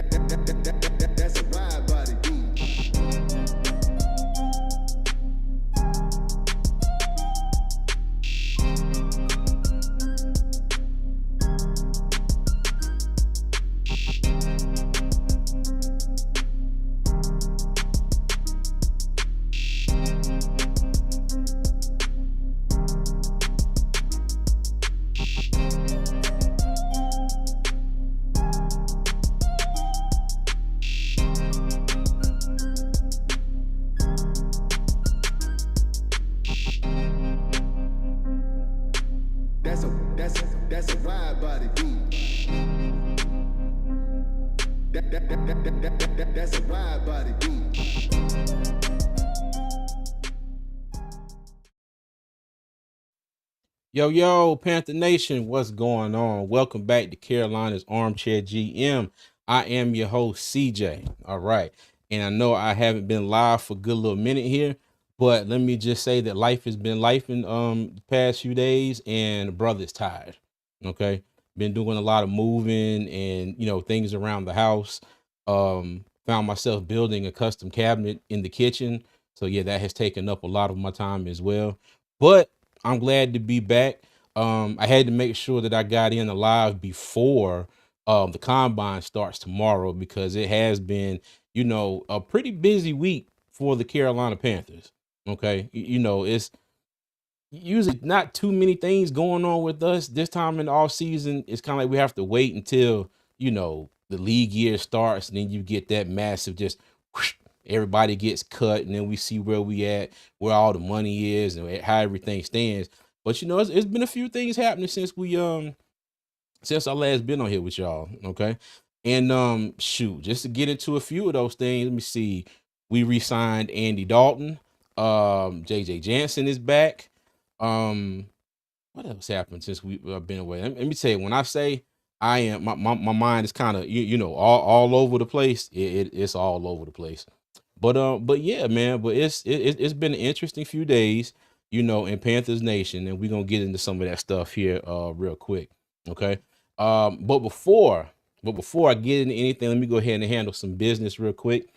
That's a wide body beat. That's a wide body beat. That's a wide body beat. Yo, Panther Nation, what's going on? Welcome back to Carolina's Armchair GM. I am your host, CJ. All right. And I know I haven't been live for a good little minute here, but let me just say that life has been life in the past few days, and the brother's tired. Okay. Been doing a lot of moving and things around the house. Found myself building a custom cabinet in the kitchen. So yeah, that has taken up a lot of my time as well. But I'm glad to be back. I had to make sure that I got in alive before the combine starts tomorrow because it has been, a pretty busy week for the Carolina Panthers. Okay. It's usually not too many things going on with us this time in the off season. It's kind of like we have to wait until, the league year starts, and then you get that massive just whoosh, everybody gets cut, and then we see where we at, where all the money is, and how everything stands. But it's been a few things happening since I last been on here with y'all. Okay. And shoot, just to get into a few of those things, let me see. We re-signed Andy Dalton. JJ Jansen is back. Um, what else happened since we've been away? Let me tell you, when I say I am, my mind is kind of all over the place. It's all over the place. But yeah, man. But it's been an interesting few days, in Panthers Nation, and we're gonna get into some of that stuff here, real quick. Okay. But before I get into anything, let me go ahead and handle some business real quick.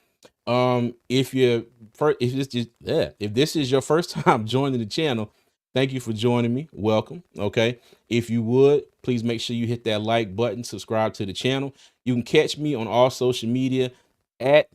If you're first, if this is your first time joining the channel, thank you for joining me. Welcome. Okay. If you would, please make sure you hit that like button, subscribe to the channel. You can catch me on all social media at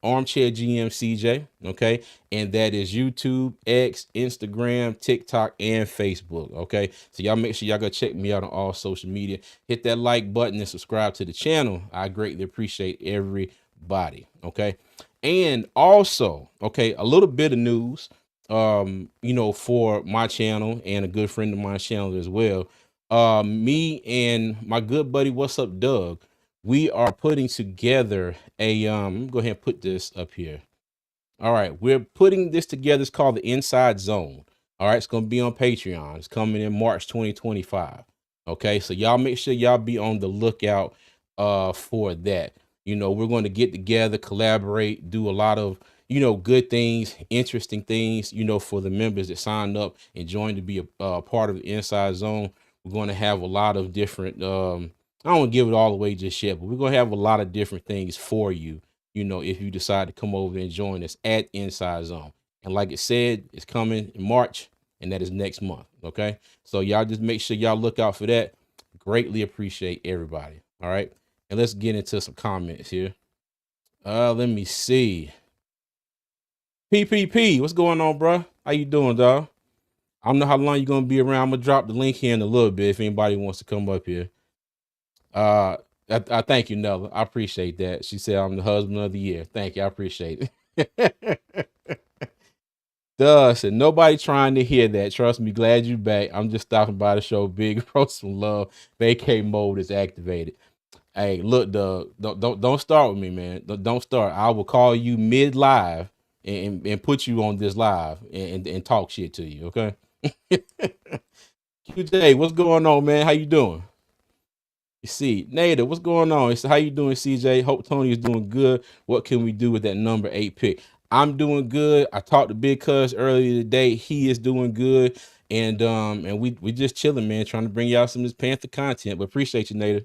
Armchair GM CJ. Okay. And that is YouTube, X, Instagram, TikTok, and Facebook. Okay. So y'all make sure y'all go check me out on all social media. Hit that like button and subscribe to the channel. I greatly appreciate everybody. Okay. And also, okay, a little bit of news, for my channel and a good friend of mine's channel as well. Me and my good buddy, what's up, Doug? We are putting together go ahead and put this up here. All right, we're putting this together. It's called the Inside Zone. All right, it's going to be on Patreon. It's coming in March 2025. Okay, so y'all make sure y'all be on the lookout for that. We're going to get together, collaborate, do a lot of good things, interesting things, for the members that signed up and joined to be a part of the Inside Zone. We're going to have a lot of different I don't want to give it all away just yet, but we're going to have a lot of different things for you, if you decide to come over and join us at Inside Zone. And like it said, it's coming in March, and that is next month. Okay. So y'all just make sure y'all look out for that. Greatly appreciate everybody. All right. And let's get into some comments here. Let me see. PPP, what's going on, bro? How you doing, dog? I don't know how long you're gonna be around. I'm gonna drop the link here in a little bit if anybody wants to come up here. Uh, I thank you, Nella. I appreciate that. She said I'm the husband of the year. Thank you. I appreciate it. Duh, said nobody trying to hear that. Trust me, glad you back. I'm just stopping by the show. Big roast some love. Vacay mode is activated. Hey, look, Doug, don't start with me, man. Don't start. I will call you mid live and put you on this live and talk shit to you. Okay. QJ, what's going on, man? How you doing? You see, Nada, what's going on? It's how you doing, CJ? Hope Tony is doing good. What can we do with that number 8 pick? I'm doing good. I talked to Big Cuz earlier today. He is doing good. And we just chilling, man, trying to bring y'all some of this Panther content. But appreciate you, Nada.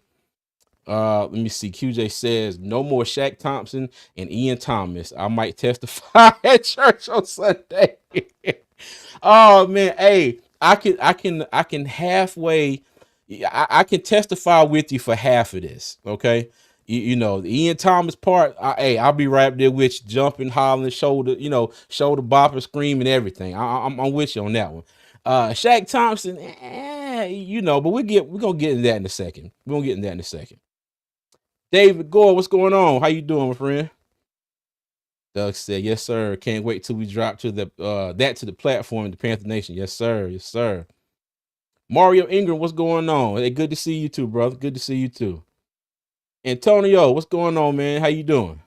Let me see. QJ says no more Shaq Thompson and Ian Thomas. I might testify at church on Sunday. Oh man, hey, I can halfway. I can testify with you for half of this. Okay, you know the Ian Thomas part. Hey, I'll be right up there with you, jumping, hollering, shoulder, shoulder bopping, screaming, everything. I'm with you on that one. Shaq Thompson, but we're gonna get into that in a second. We're gonna get into that in a second. David Gore, what's going on? How you doing, my friend? Doug said, "Yes, sir. Can't wait till we drop to the platform in the Panther Nation. Yes, sir. Yes, sir." Mario Ingram, what's going on? Hey, good to see you too, brother. Good to see you too. Antonio, what's going on, man? How you doing?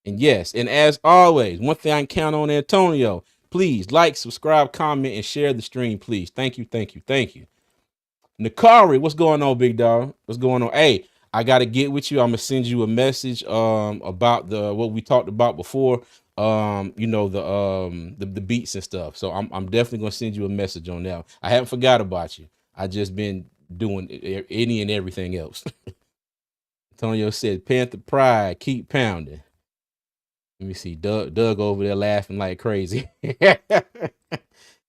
And yes, and as always, one thing I can count on, Antonio. Please like, subscribe, comment, and share the stream, please. Thank you, thank you, thank you. Nakari, what's going on, big dog? What's going on? Hey, I gotta get with you. I'm gonna send you a message about the what we talked about before. The beats and stuff. So I'm definitely gonna send you a message on that. I haven't forgot about you. I just been doing any and everything else. Antonio said, Panther Pride, keep pounding. Let me see. Doug over there laughing like crazy.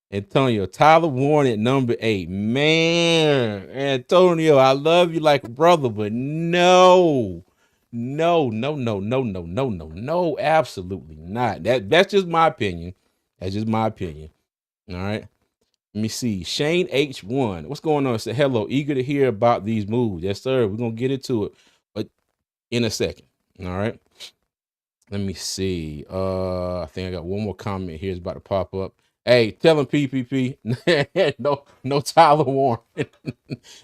Antonio, Tyler Warren at number 8. Man, Antonio, I love you like a brother, but no, no, absolutely not. That's just my opinion. That's just my opinion. All right. Let me see. Shane H1. What's going on? Say hello. Eager to hear about these moves. Yes, sir. We're gonna get into it, but in a second. All right. Let me see. I think I got one more comment here. It's about to pop up. Hey, tell him PPP. No Tyler Warren.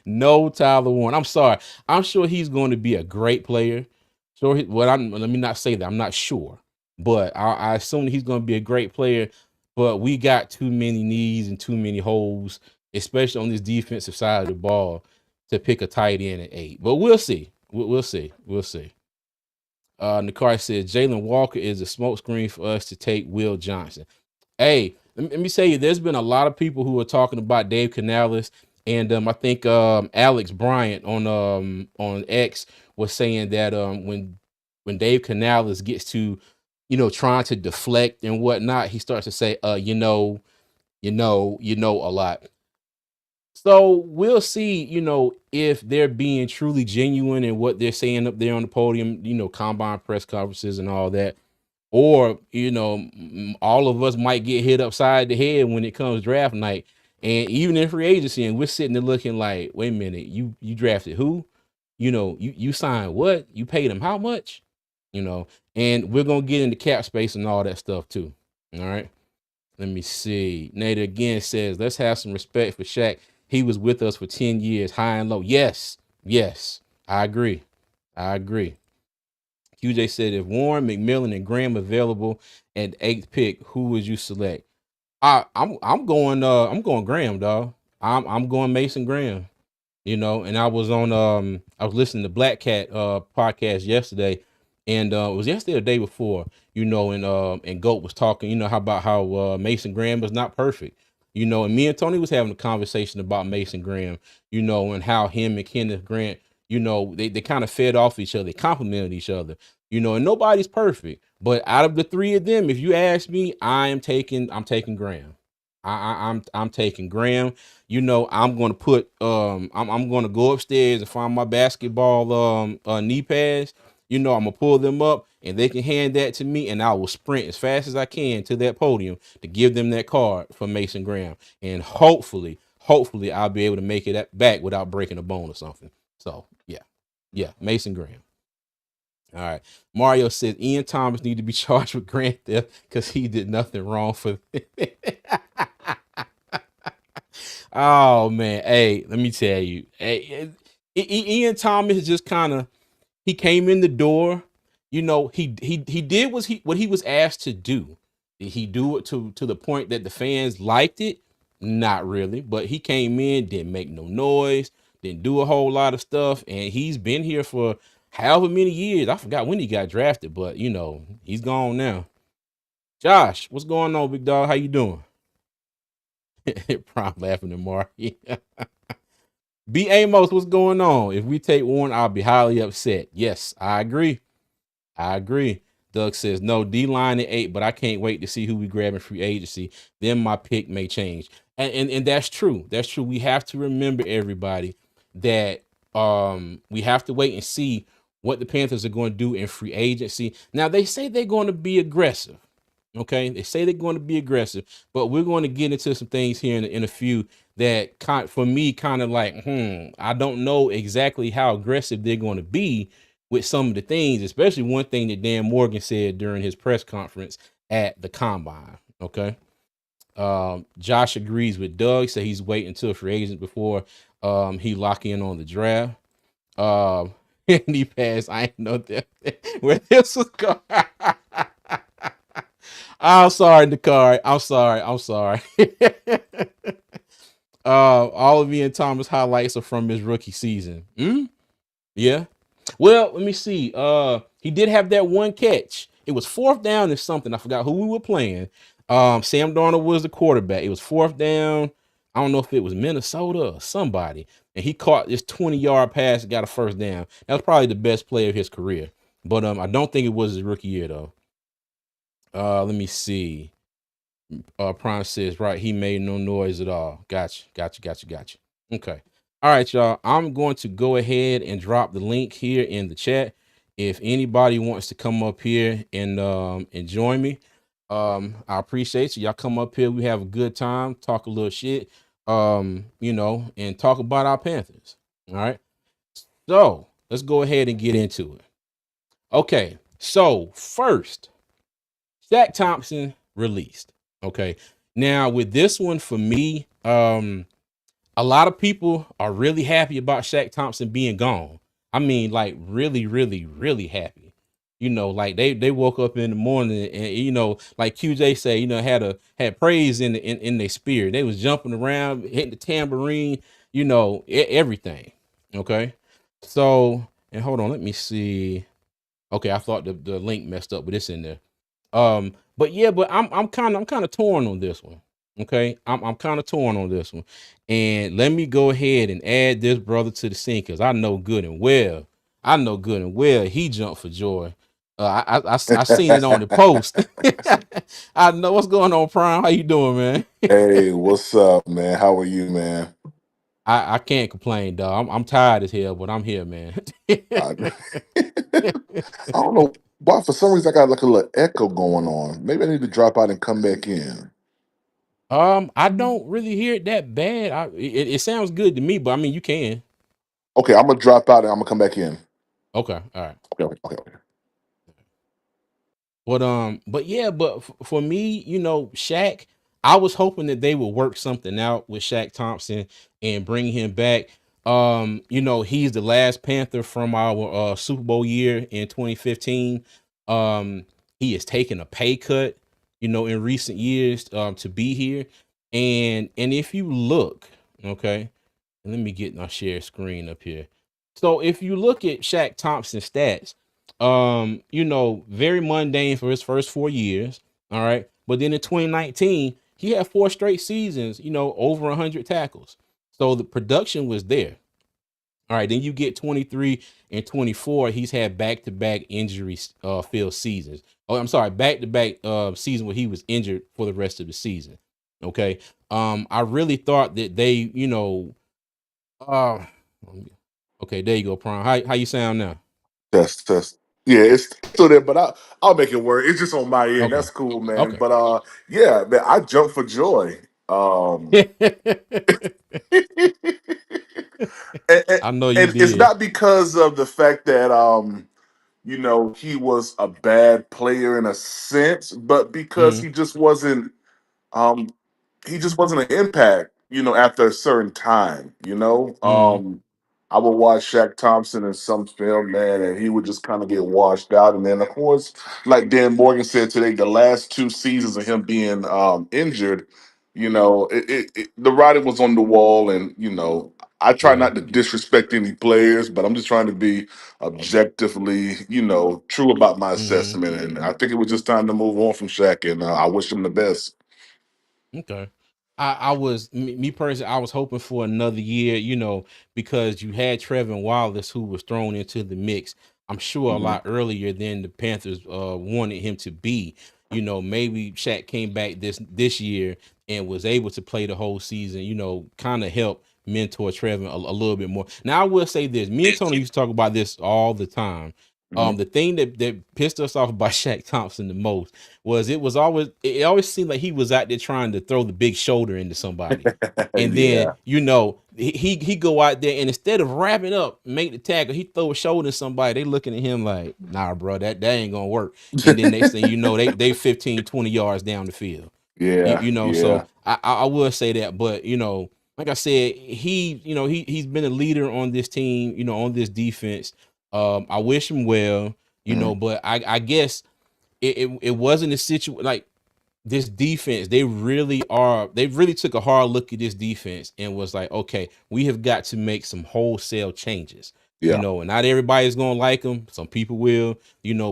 No Tyler Warren. I'm sorry. I'm sure he's going to be a great player. Let me not say that. I'm not sure, but I assume he's going to be a great player. But we got too many needs and too many holes, especially on this defensive side of the ball, to pick a tight end at 8. But we'll see. We'll see. We'll see. Nakar says Jalen Walker is a smokescreen for us to take Will Johnson. Hey, let me say you, there's been a lot of people who are talking about Dave Canales, and I think Alex Bryant on X was saying that when Dave Canales gets to, trying to deflect and whatnot, he starts to say, a lot. So we'll see, if they're being truly genuine in what they're saying up there on the podium, combine press conferences and all that. Or, all of us might get hit upside the head when it comes draft night. And even in free agency, and we're sitting there looking like, wait a minute, you drafted who? You signed what? You paid him how much? And we're gonna get into cap space and all that stuff too. All right. Let me see. Nate again says, let's have some respect for Shaq. He was with us for 10 years, high and low. Yes, I agree. QJ said, if Warren, McMillan, and Graham available at 8th pick, who would you select? I'm going Graham, dog. I'm going Mason Graham. And I was listening to Black Cat podcast yesterday, and it was yesterday or the day before, and Goat was talking, how Mason Graham was not perfect, and me and Tony was having a conversation about Mason Graham, and how him and Kenneth Grant, they kind of fed off each other, they complimented each other, and nobody's perfect, but out of the three of them, if you ask me, I'm taking Graham. I'm taking Graham. I'm gonna put I'm gonna go upstairs and find my basketball knee pads. I'm gonna pull them up and they can hand that to me, and I will sprint as fast as I can to that podium to give them that card for Mason Graham. And hopefully I'll be able to make it back without breaking a bone or something. So yeah, Mason Graham. All right. Mario says Ian Thomas need to be charged with grand theft because he did nothing wrong for. Oh man, hey, let me tell you, hey, Ian Thomas just he came in the door. He did what he was asked to do. Did he do it to the point that the fans liked it? Not really, but he came in, didn't make no noise, didn't do a whole lot of stuff, and he's been here for however many years. I forgot when he got drafted, but he's gone now. Josh, what's going on, big dog? How you doing? Prime laughing at Mark. B. Amos, what's going on? If we take Warren, I'll be highly upset. Yes, I agree. I agree. Doug says no D line at 8, but I can't wait to see who we grab in free agency. Then my pick may change, and that's true. That's true. We have to remember everybody that we have to wait and see what the Panthers are going to do in free agency. Now they say they're going to be aggressive. Okay, they say they're going to be aggressive, but we're going to get into some things here in a few that for me kind of like, I don't know exactly how aggressive they're going to be with some of the things, especially one thing that Dan Morgan said during his press conference at the combine. Okay, Josh agrees with Doug, so he's waiting until free agent before he lock in on the draft. And he passed. I ain't know that where this was going. I'm sorry, Dakari. I'm sorry. I'm sorry. All of Ian Thomas highlights are from his rookie season. Yeah. Well, let me see. He did have that one catch. It was fourth down and something. I forgot who we were playing. Sam Darnold was the quarterback. It was fourth down. I don't know if it was Minnesota or somebody. And he caught this 20-yard pass and got a first down. That was probably the best play of his career. But I don't think it was his rookie year though. Let me see. Prime says, right, he made no noise at all. Gotcha. Okay. All right, y'all. I'm going to go ahead and drop the link here in the chat. If anybody wants to come up here and join me, I appreciate you. Y'all come up here, we have a good time, talk a little shit, and talk about our Panthers. All right. So let's go ahead and get into it. Okay. So first, Shaq Thompson released. Okay. Now with this one for me, a lot of people are really happy about Shaq Thompson being gone. I mean, like really, really, really happy. Like they woke up in the morning and like QJ say, had praise in their spirit. They was jumping around, hitting the tambourine, everything. Okay. So, and hold on, let me see. Okay, I thought the link messed up, but it's in there. But yeah, but I'm kind of torn on this one. Okay, I'm kind of torn on this one, and let me go ahead and add this brother to the scene because I know good and well he jumped for joy. I seen it on the post. I know what's going on, Prime. How you doing, man? Hey, what's up, man? How are you, man? I can't complain, dog. I'm tired as hell, but I'm here, man. I, I don't know why. For some reason, I got like a little echo going on. Maybe I need to drop out and come back in. I don't really hear it that bad. It sounds good to me, but I mean, you can. Okay, I'm gonna drop out and I'm gonna come back in. Okay, all right. Okay. But yeah, but for me, Shaq, I was hoping that they would work something out with Shaq Thompson and bring him back. He's the last Panther from our Super Bowl year in 2015. He has taken a pay cut, in recent years to be here. And if you look, okay, let me get my share screen up here. So if you look at Shaq Thompson's stats, very mundane for his first 4 years. All right. But then in 2019, he had 4 straight seasons, over 100 tackles. So the production was there. All right. Then you get 23 and 24. He's had back to back injury filled seasons. Oh, I'm sorry, back to back season where he was injured for the rest of the season. Okay. I really thought that they, uh, okay, there you go, Prime. How you sound now? Test. Yeah, it's still there, but I'll make it work. It's just on my end. Okay. That's cool, man. Okay. But yeah, man, I jumped for joy. and, and I know you and it's did. not because of the fact that he was a bad player in a sense, but because Hmm. um he just wasn't an impact, after a certain time, Hmm. I would watch Shaq Thompson in some film, man, and he would just kind of get washed out. And then of course, like Dan Morgan said today, the last 2 seasons of him being injured, the writing was on the wall. And I try Yeah. not to disrespect any players, but I'm just trying to be objectively, true about my Hmm. assessment. And I think it was just time to move on from Shaq, and I wish him the best. Okay. I was me personally. I was hoping for another year, because you had Trevin Wallace who was thrown into the mix. I'm sure a Hmm. lot earlier than the Panthers wanted him to be. Maybe Shaq came back this year and was able to play the whole season. Kind of help mentor Trevin a little bit more. Now I will say this: me and Tony used to talk about this all the time. Hmm. The thing that pissed us off about Shaq Thompson the most was it always seemed like he was out there trying to throw the big shoulder into somebody. And then, Yeah, he go out there and instead of wrapping up, make the tackle, he throw a shoulder at somebody. They looking at him like, nah, bro, that ain't gonna work. And then next thing you know, they 15, 20 yards down the field. yeah, So yeah. I will say that, but like I said, he's been a leader on this team, on this defense. I wish him well, Mhm. but I guess it wasn't a situation like this defense. They really took a hard look at this defense and was like, okay, we have got to make some wholesale changes. Yeah, And not everybody's gonna like them. Some people will,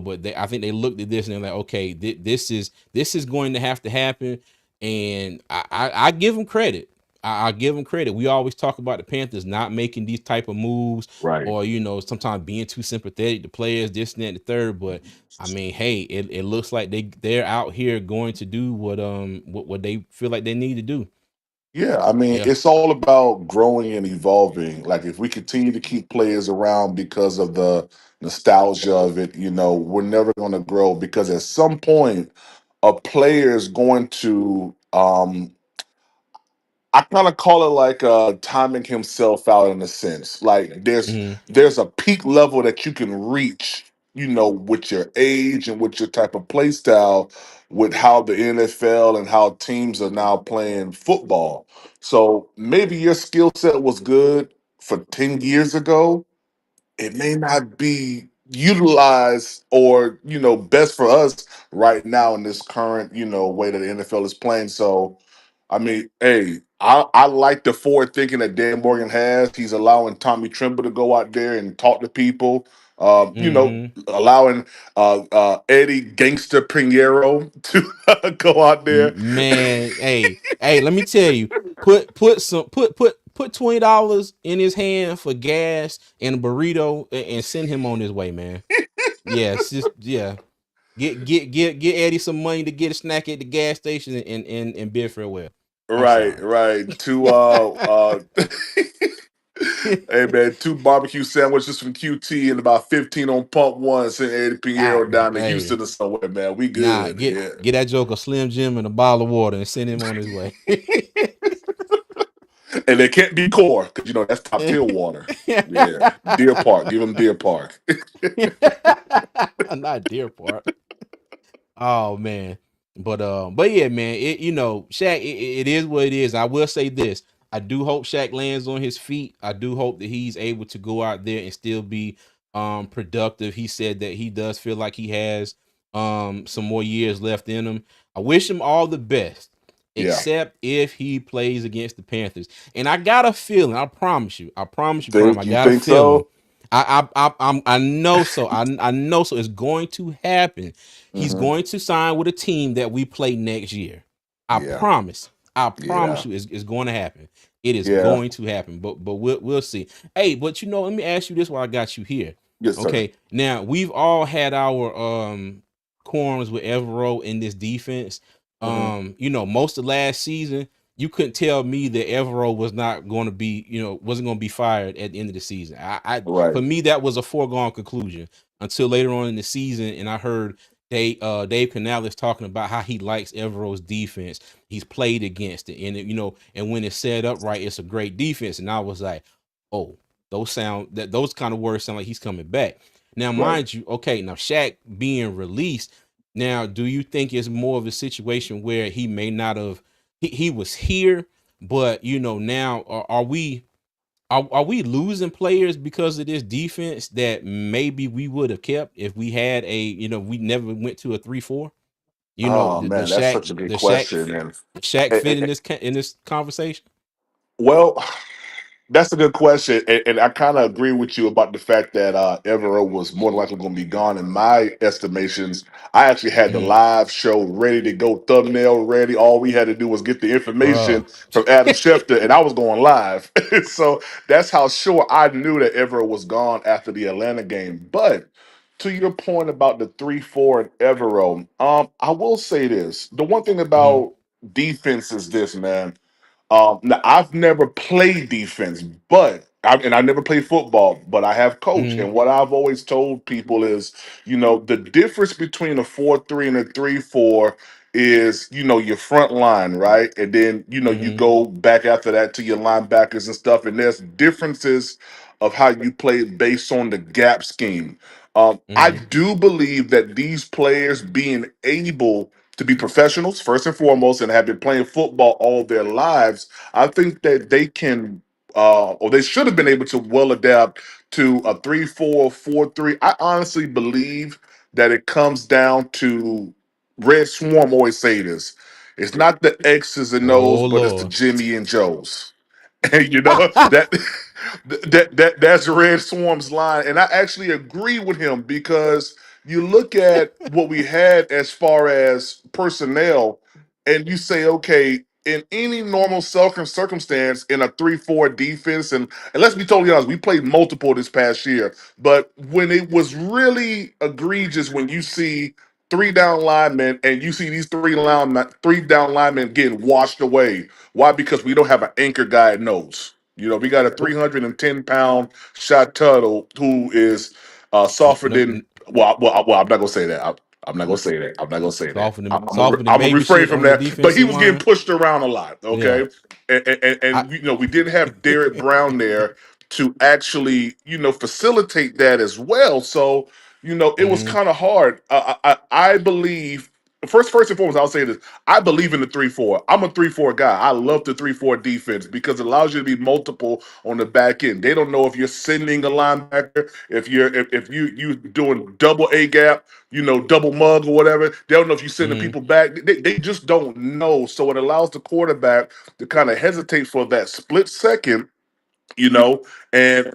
but I think they looked at this and they're like, okay, this is going to have to happen. And I give them credit. I give them credit. We always talk about the Panthers not making these type of moves, right. or sometimes being too sympathetic to players, this and that, and the third. But I mean, hey, it looks like they're out here going to do what they feel like they need to do. Yeah, I mean, Yeah. it's all about growing and evolving. Like if we continue to keep players around because of the nostalgia of it, we're never going to grow because at some point a player is going to I kind of call it like timing himself out in a sense. Like Hmm. there's a peak level that you can reach, with your age and with your type of play style, with how the NFL and how teams are now playing football. So maybe your skill set was good for 10 years ago, it may not be utilized or best for us right now in this current way that the NFL is playing. So I mean, hey, I like the forward thinking that Dan Morgan has. He's allowing Tommy Tremble to go out there and talk to people. Hmm. Allowing Eddie Gangster Pinheiro to go out there. Man, hey, let me tell you, put $20 in his hand for gas and a burrito and send him on his way, man. Yeah, it's just yeah. Get Eddie some money to get a snack at the gas station and bid farewell. I'm Right, sorry. right. Hey man, two barbecue sandwiches from QT and about 15 on pump one. Send Eddie Ah, Pinheiro down to hey, Houston or somewhere, man. We nah, good. get Yeah. get that joke a Slim Jim and a bottle of water and send him on his way. And they can't be core because that's top tier water. Yeah. Deer Park. Give them Deer Park. Not Deer Park. Oh man. But yeah, man, Shaq, it is what it is. I will say this. I do hope Shaq lands on his feet. I do hope that he's able to go out there and still be productive. He said that he does feel like he has some more years left in him. I wish him all the best, Yeah. except if he plays against the Panthers. And I got a feeling, I promise you, Prime, Think I you got a think feeling. so? I know so. I know so. It's going to happen. He's Hmm. going to sign with a team that we play next year. I Yeah. promise. I promise Yeah. you, it's going to happen. It is Yeah. going to happen. But we'll see. Hey, but let me ask you this while I got you here. Yes, sir. Okay, now we've all had our quorums with Evero in this defense. Hmm. Most of last season, you couldn't tell me that Evero was not going to be, wasn't going to be fired at the end of the season. For Right. me, that was a foregone conclusion until later on in the season, and I heard Dave Canales talking about how he likes Evero's defense. He's played against it, and and when it's set up right, it's a great defense. And I was like, oh, those kind of words sound like he's coming back. Now, Right. mind you, okay, now Shaq being released. Now, do you think it's more of a situation where he may not have he was here, but now are we losing players because of this defense that maybe we would have kept if we had we never went to a 3-4? Oh The man, that's Shaq such a good the Shaq question. And the Shaq eh, fit eh, in eh, this conversation. well, That's a good question, and I kind of agree with you about the fact that Evero was more than likely going to be gone. In my estimations, I actually had the Mm-hmm. live show ready to go, thumbnail ready. All we had to do was get the Bruh. information from Adam Schefter, and I was going live. So that's how sure I knew that Evero was gone after the Atlanta game. But to your point about the 3-4 and Evero, I will say this: the one thing Mm-hmm. about defense is this, man. Now I've never played defense, and I never played football, but I have coached. Mm-hmm. And what I've always told people is, the difference between a 4-3 and a 3-4 is, your front line, right? And then, you Mm-hmm. go back after that to your linebackers and stuff. And there's differences of how you play based on the gap scheme. I Mm-hmm. do believe that these players being able to be professionals first and foremost and have been playing football all their lives, I think that they can or they should have been able to well adapt to a 3-4, 4-3. I honestly believe that it comes down to Red Swarm always say this. It's not the X's and O's, Oh but it's the Lord. Jimmy and Joes. And that that's Red Swarm's line, and I actually agree with him because you look at what we had as far as personnel, and you say, okay, in any normal circumstance, in a 3-4 defense, and let's be totally honest, we played multiple this past year, but when it was really egregious, when you see three down linemen and you see these three down linemen getting washed away. Why? Because we don't have an anchor guy at nose. We got a 310-pound shot turtle who is softer No, than. Well, I'm not gonna say that. I'm not gonna say that. I'm not gonna say that. softer than I'm gonna baby refrain shit from on the that. But he defensive was getting line. pushed around a lot. Yeah. Okay, and I we didn't have Derek Brown there to actually facilitate that as well. So it was mm-hmm. kind of hard. I believe first and foremost, I'll say this: I believe in the 3-4. I'm a 3-4 guy. I love the 3-4 defense because it allows you to be multiple on the back end. They don't know if you're sending a linebacker, if you doing double A gap, double mug or whatever. They don't know if you're sending Mm-hmm. people back. They just don't know. So it allows the quarterback to kind of hesitate for that split second, you know, and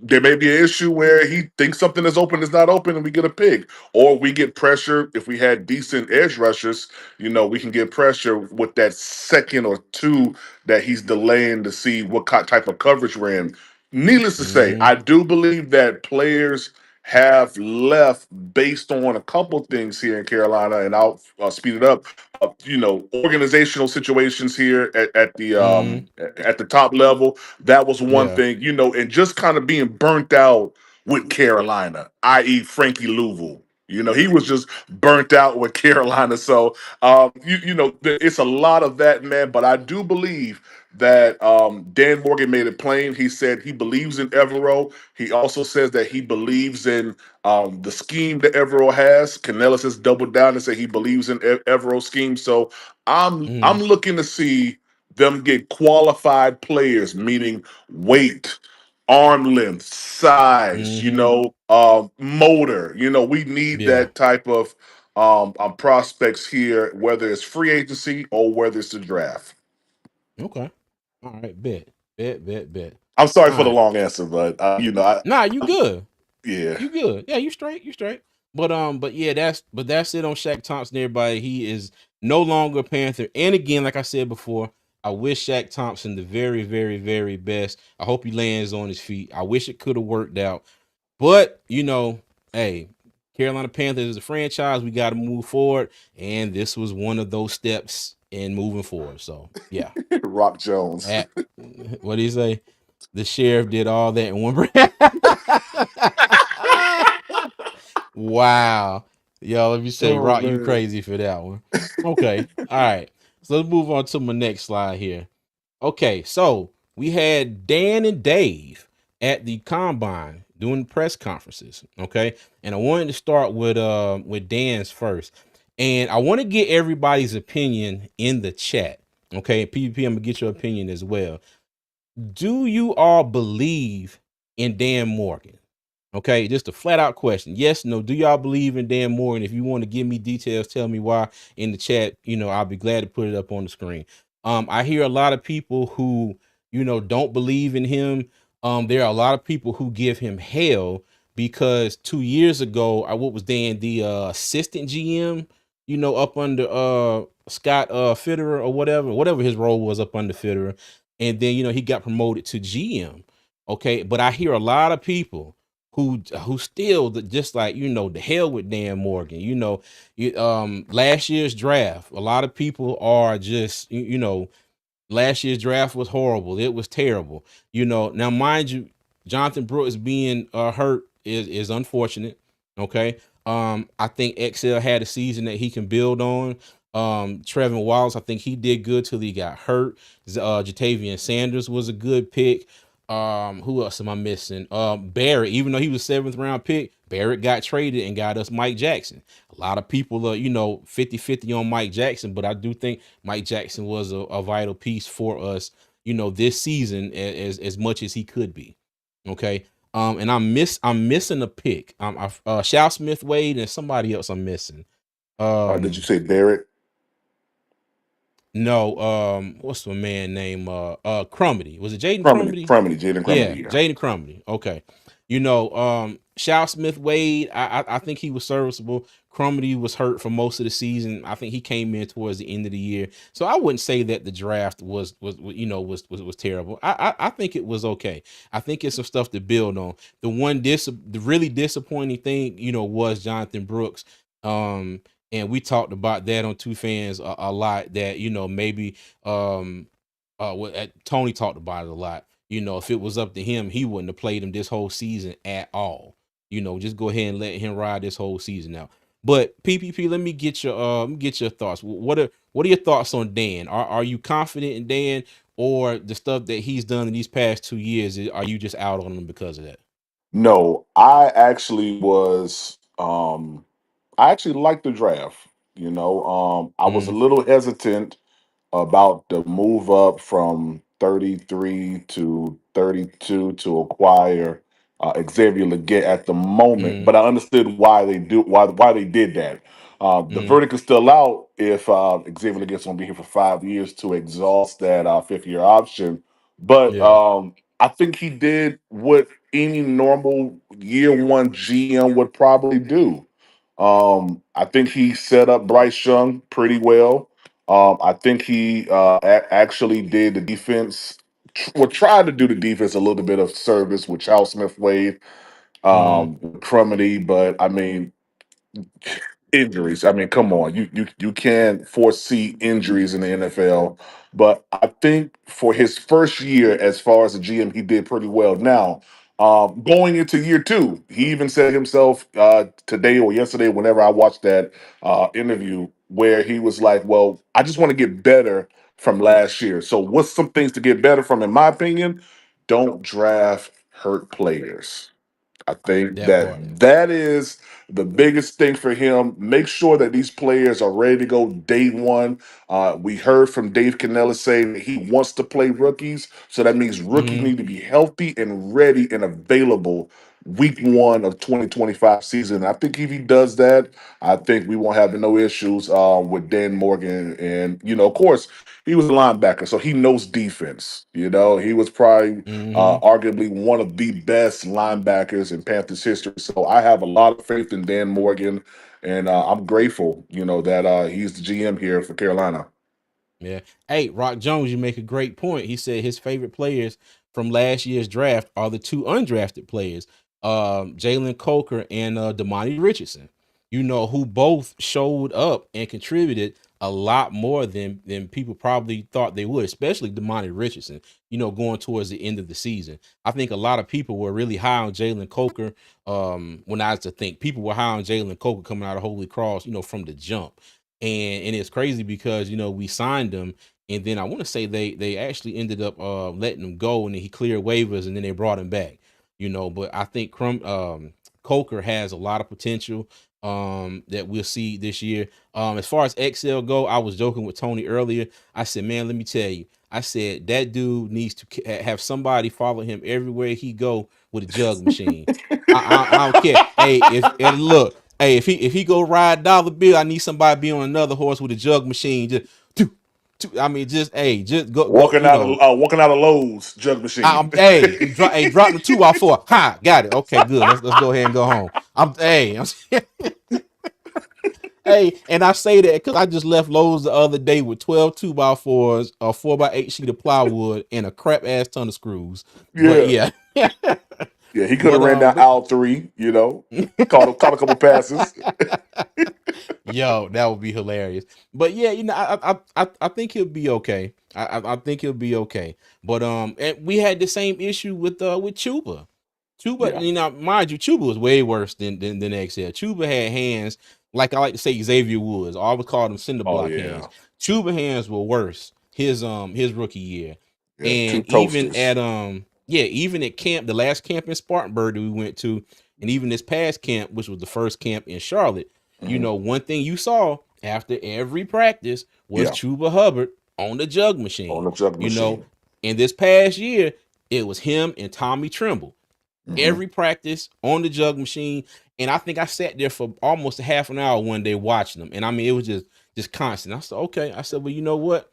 there may be an issue where he thinks something is open is not open and we get a pick, or we get pressure. If we had decent edge rushers, we can get pressure with that second or two that he's delaying to see what type of coverage we're in. Needless to say, Mm-hmm. I do believe that players have left based on a couple things here in Carolina, and I'll speed it up. Organizational situations here Mm-hmm. at the top level. That was one Yeah. thing, and just kind of being burnt out with Carolina, i.e., Frankie Louisville. He was just burnt out with Carolina. So, it's a lot of that, man. But I do believe that Dan Morgan made it plain. He said he believes in Evero. He also says that he believes in the scheme that Evero has. Canellis has doubled down and said he believes in Evero's scheme. So I'm Mm-hmm. looking to see them get qualified players, meaning weight, arm length, size, Mm-hmm. motor. We need Yeah. that type of prospects here, whether it's free agency or whether it's the draft. Okay. All right. Bet. Bet. Bet. Bet. I'm sorry All for the right. long answer, but Nah, you good. yeah. You good. Yeah, you straight. You straight. But yeah, that's it on Shaq Thompson, everybody. He is no longer a Panther. And again, like I said before, I wish Shaq Thompson the very, very, very best. I hope he lands on his feet. I wish it could have worked out. But hey, Carolina Panthers is a franchise. We got to move forward. And this was one of those steps in moving forward. So yeah. Rock Jones. At what do you say? The sheriff did all that in one breath. Wow. Yo, let me say, Oh Rock, you man. crazy for that one. Okay. All right. So let's move on to my next slide here. Okay. So we had Dan and Dave at the combine doing press conferences. Okay. And I wanted to start with Dan's first. And I want to get everybody's opinion in the chat. Okay. PvP, I'm gonna get your opinion as well. Do you all believe in Dan Morgan? Okay, just a flat out question. Yes, no. Do y'all believe in Dan Morgan? If you want to give me details, tell me why in the chat. I'll be glad to put it up on the screen. I hear a lot of people who don't believe in him. There are a lot of people who give him hell because 2 years ago, what was Dan, the assistant GM, up under Scott Fitterer or whatever his role was up under Fitterer, and then he got promoted to GM. Okay, but I hear a lot of people who still just like the hell with Dan Morgan. Last year's draft, a lot of people are just last year's draft was horrible. It was terrible. Now mind you, Jonathan Brooks being hurt is unfortunate. Okay. I think XL had a season that he can build on. Trevin Wallace, I think he did good till he got hurt. Jatavian Sanders was a good pick. Who else am I missing? Barrett, even though he was 7th round pick, Barrett got traded and got us Mike Jackson. A lot of people are, 50-50 on Mike Jackson, but I do think Mike Jackson was a vital piece for us, this season as much as he could be. Okay. And I'm missing a pick. Shao Smith Wade and somebody else I'm missing. Did you Um, say Barrett? no, what's the man name? Crumity. Was it Jaden Crumedy, Crumity? Crumedy, Jaden Yeah, Crumedy. Yeah. Jaden Crumity. Okay. Shao Smith Wade, I think he was serviceable. Crumity was hurt for most of the season. I think he came in towards the end of the year. So I wouldn't say that the draft was terrible. I think it was okay. I think it's some stuff to build on. The really disappointing thing, was Jonathan Brooks. And we talked about that on Two Fans a lot, that maybe Tony talked about it a lot. If it was up to him, he wouldn't have played him this whole season at all. Just go ahead and let him ride this whole season out. But PPP, let me get your thoughts. What are your thoughts on Dan? Are you confident in Dan, or the stuff that he's done in these past 2 years? Are you just out on him because of that? No, I actually was. I actually liked the draft. I was a Mm, little hesitant about the move up from 33 to 32 to acquire Xavier Leggett at the moment, mm, but I understood why they did that. The mm, verdict is still out if Xavier Leggett's going to be here for 5 years to exhaust that fifth-year option. But yeah. I think he did what any normal year one GM would probably do. I think he set up Bryce Young pretty well. I think he actually did the defense, tried to do the defense a little bit of service with Charles Smith Wade, Mm, Crumity, but I mean, injuries. I mean, come on, you can't foresee injuries in the NFL. But I think for his first year, as far as a GM, he did pretty well. Now, going into year two, he even said himself today or yesterday, whenever I watched that interview, where he was like, "Well, I just want to get better from last year." So, what's some things to get better from, in my opinion? Don't draft hurt players. I think that that part. that is the biggest thing for him. Make sure that these players are ready to go day one. We heard from Dave Canella saying that he wants to play rookies, so that means rookies Mm, need to be healthy and ready and available week one of 2025 season. I think if he does that, I think we won't have no issues with Dan Morgan. And of course, he was a linebacker, so he knows defense. He was probably mm, arguably one of the best linebackers in Panthers history. So I have a lot of faith in Dan Morgan, and I'm grateful, that he's the GM here for Carolina. yeah. Hey, Rock Jones, you make a great point. He said his favorite players from last year's draft are the two undrafted players, Jalen Coker and Damani Richardson. Who both showed up and contributed a lot more than people probably thought they would, especially Damani Richardson. Going towards the end of the season, I think a lot of people were really high on Jalen Coker. When I was to think, people were high on Jalen Coker coming out of Holy Cross, from the jump. And it's crazy because we signed him, and then I want to say they actually ended up letting him go, and then he cleared waivers, and then they brought him back. But I think Coker has a lot of potential that we'll see this year. As far as XL go, I was joking with Tony earlier. I said, man, let me tell you, I said that dude needs to have somebody follow him everywhere he go with a jug machine. I don't care. Hey, if and look, hey, if he go ride dollar bill, I need somebody to be on another horse with a jug machine. Just do, I mean, just hey, just go. Walking out of Lowe's jug machine. Hey, drop the 2x4. Ha, got it. Okay, good. Let's go ahead and go home. Hey, and I say that because I just left Lowe's the other day with 12 2x4s, a 4x8 sheet of plywood, and a crap ass ton of screws. But Yeah, yeah, yeah. He could have but ran down aisle three. Caught a couple passes. yo, that would be hilarious. But yeah, I think he'll be okay. I think he'll be okay. But and we had the same issue with Chuba. Chuba, Yeah. mind you, Chuba was way worse than XL. Chuba had hands like I like to say Xavier Woods. I always called him cinder Oh block hands. yeah. Chuba hands were worse his rookie year, Yeah. Two and toasters. even at camp, the last camp in Spartanburg that we went to, and even this past camp, which was the first camp in Charlotte. Hmm. One thing you saw after every practice was Yeah. Chuba Hubbard on the jug On machine. the jug You know, machine. in this past year, it was him and Tommy Trimble Hmm. every practice on the jug machine. And I think I sat there for almost a half an hour one day watching them. And I mean, it was just constant. I said, okay. I said, well, you know what?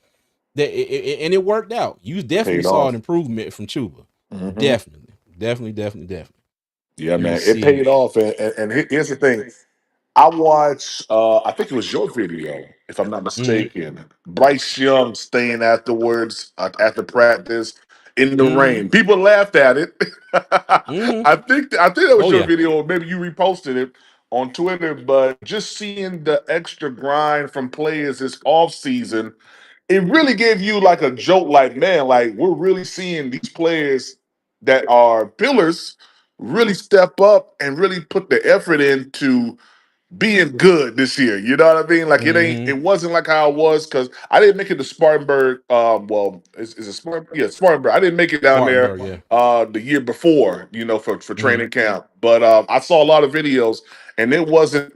And it worked out. You definitely Paid saw an off. improvement from Chuba. Hmm. Definitely. Yeah, Let me man. It see. paid off. And here's the thing. I watched, I think it was your video, if I'm not Mm-hmm. mistaken. Bryce Young staying afterwards, after practice in the Mm-hmm. rain. People laughed at it. Mm-hmm. I think that was Oh your yeah. video, or maybe you reposted it on Twitter. But just seeing the extra grind from players this off season, it really gave you like a jolt. Like, man, like we're really seeing these players that are pillars really step up and really put the effort into being good this year. You know what I mean? Like Mm-hmm. it wasn't like how it was because I didn't make it to Spartanburg. Well, is it Spartanburg? Yeah, Spartanburg. I didn't make it down there Spartanburg, yeah. the year before, for Mm-hmm. training camp. But I saw a lot of videos, and it wasn't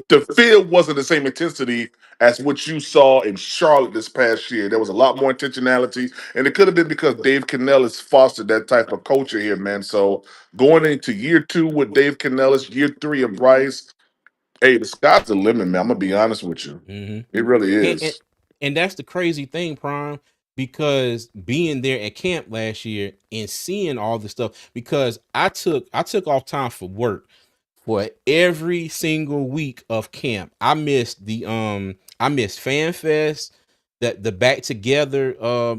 the field wasn't the same intensity as what you saw in Charlotte this past year. There was a lot more intentionality, and it could have been because Dave Canellis fostered that type of culture here, man. So going into year two with Dave Canellis, year three of Bryce, hey, the sky's the limit, man. I'm gonna be honest with you. Mm-hmm. It really And, and is. and that's the crazy thing, Prime, because being there at camp last year and seeing all the stuff, because I took off time for work for every single week of camp. I missed Fan Fest, that the back together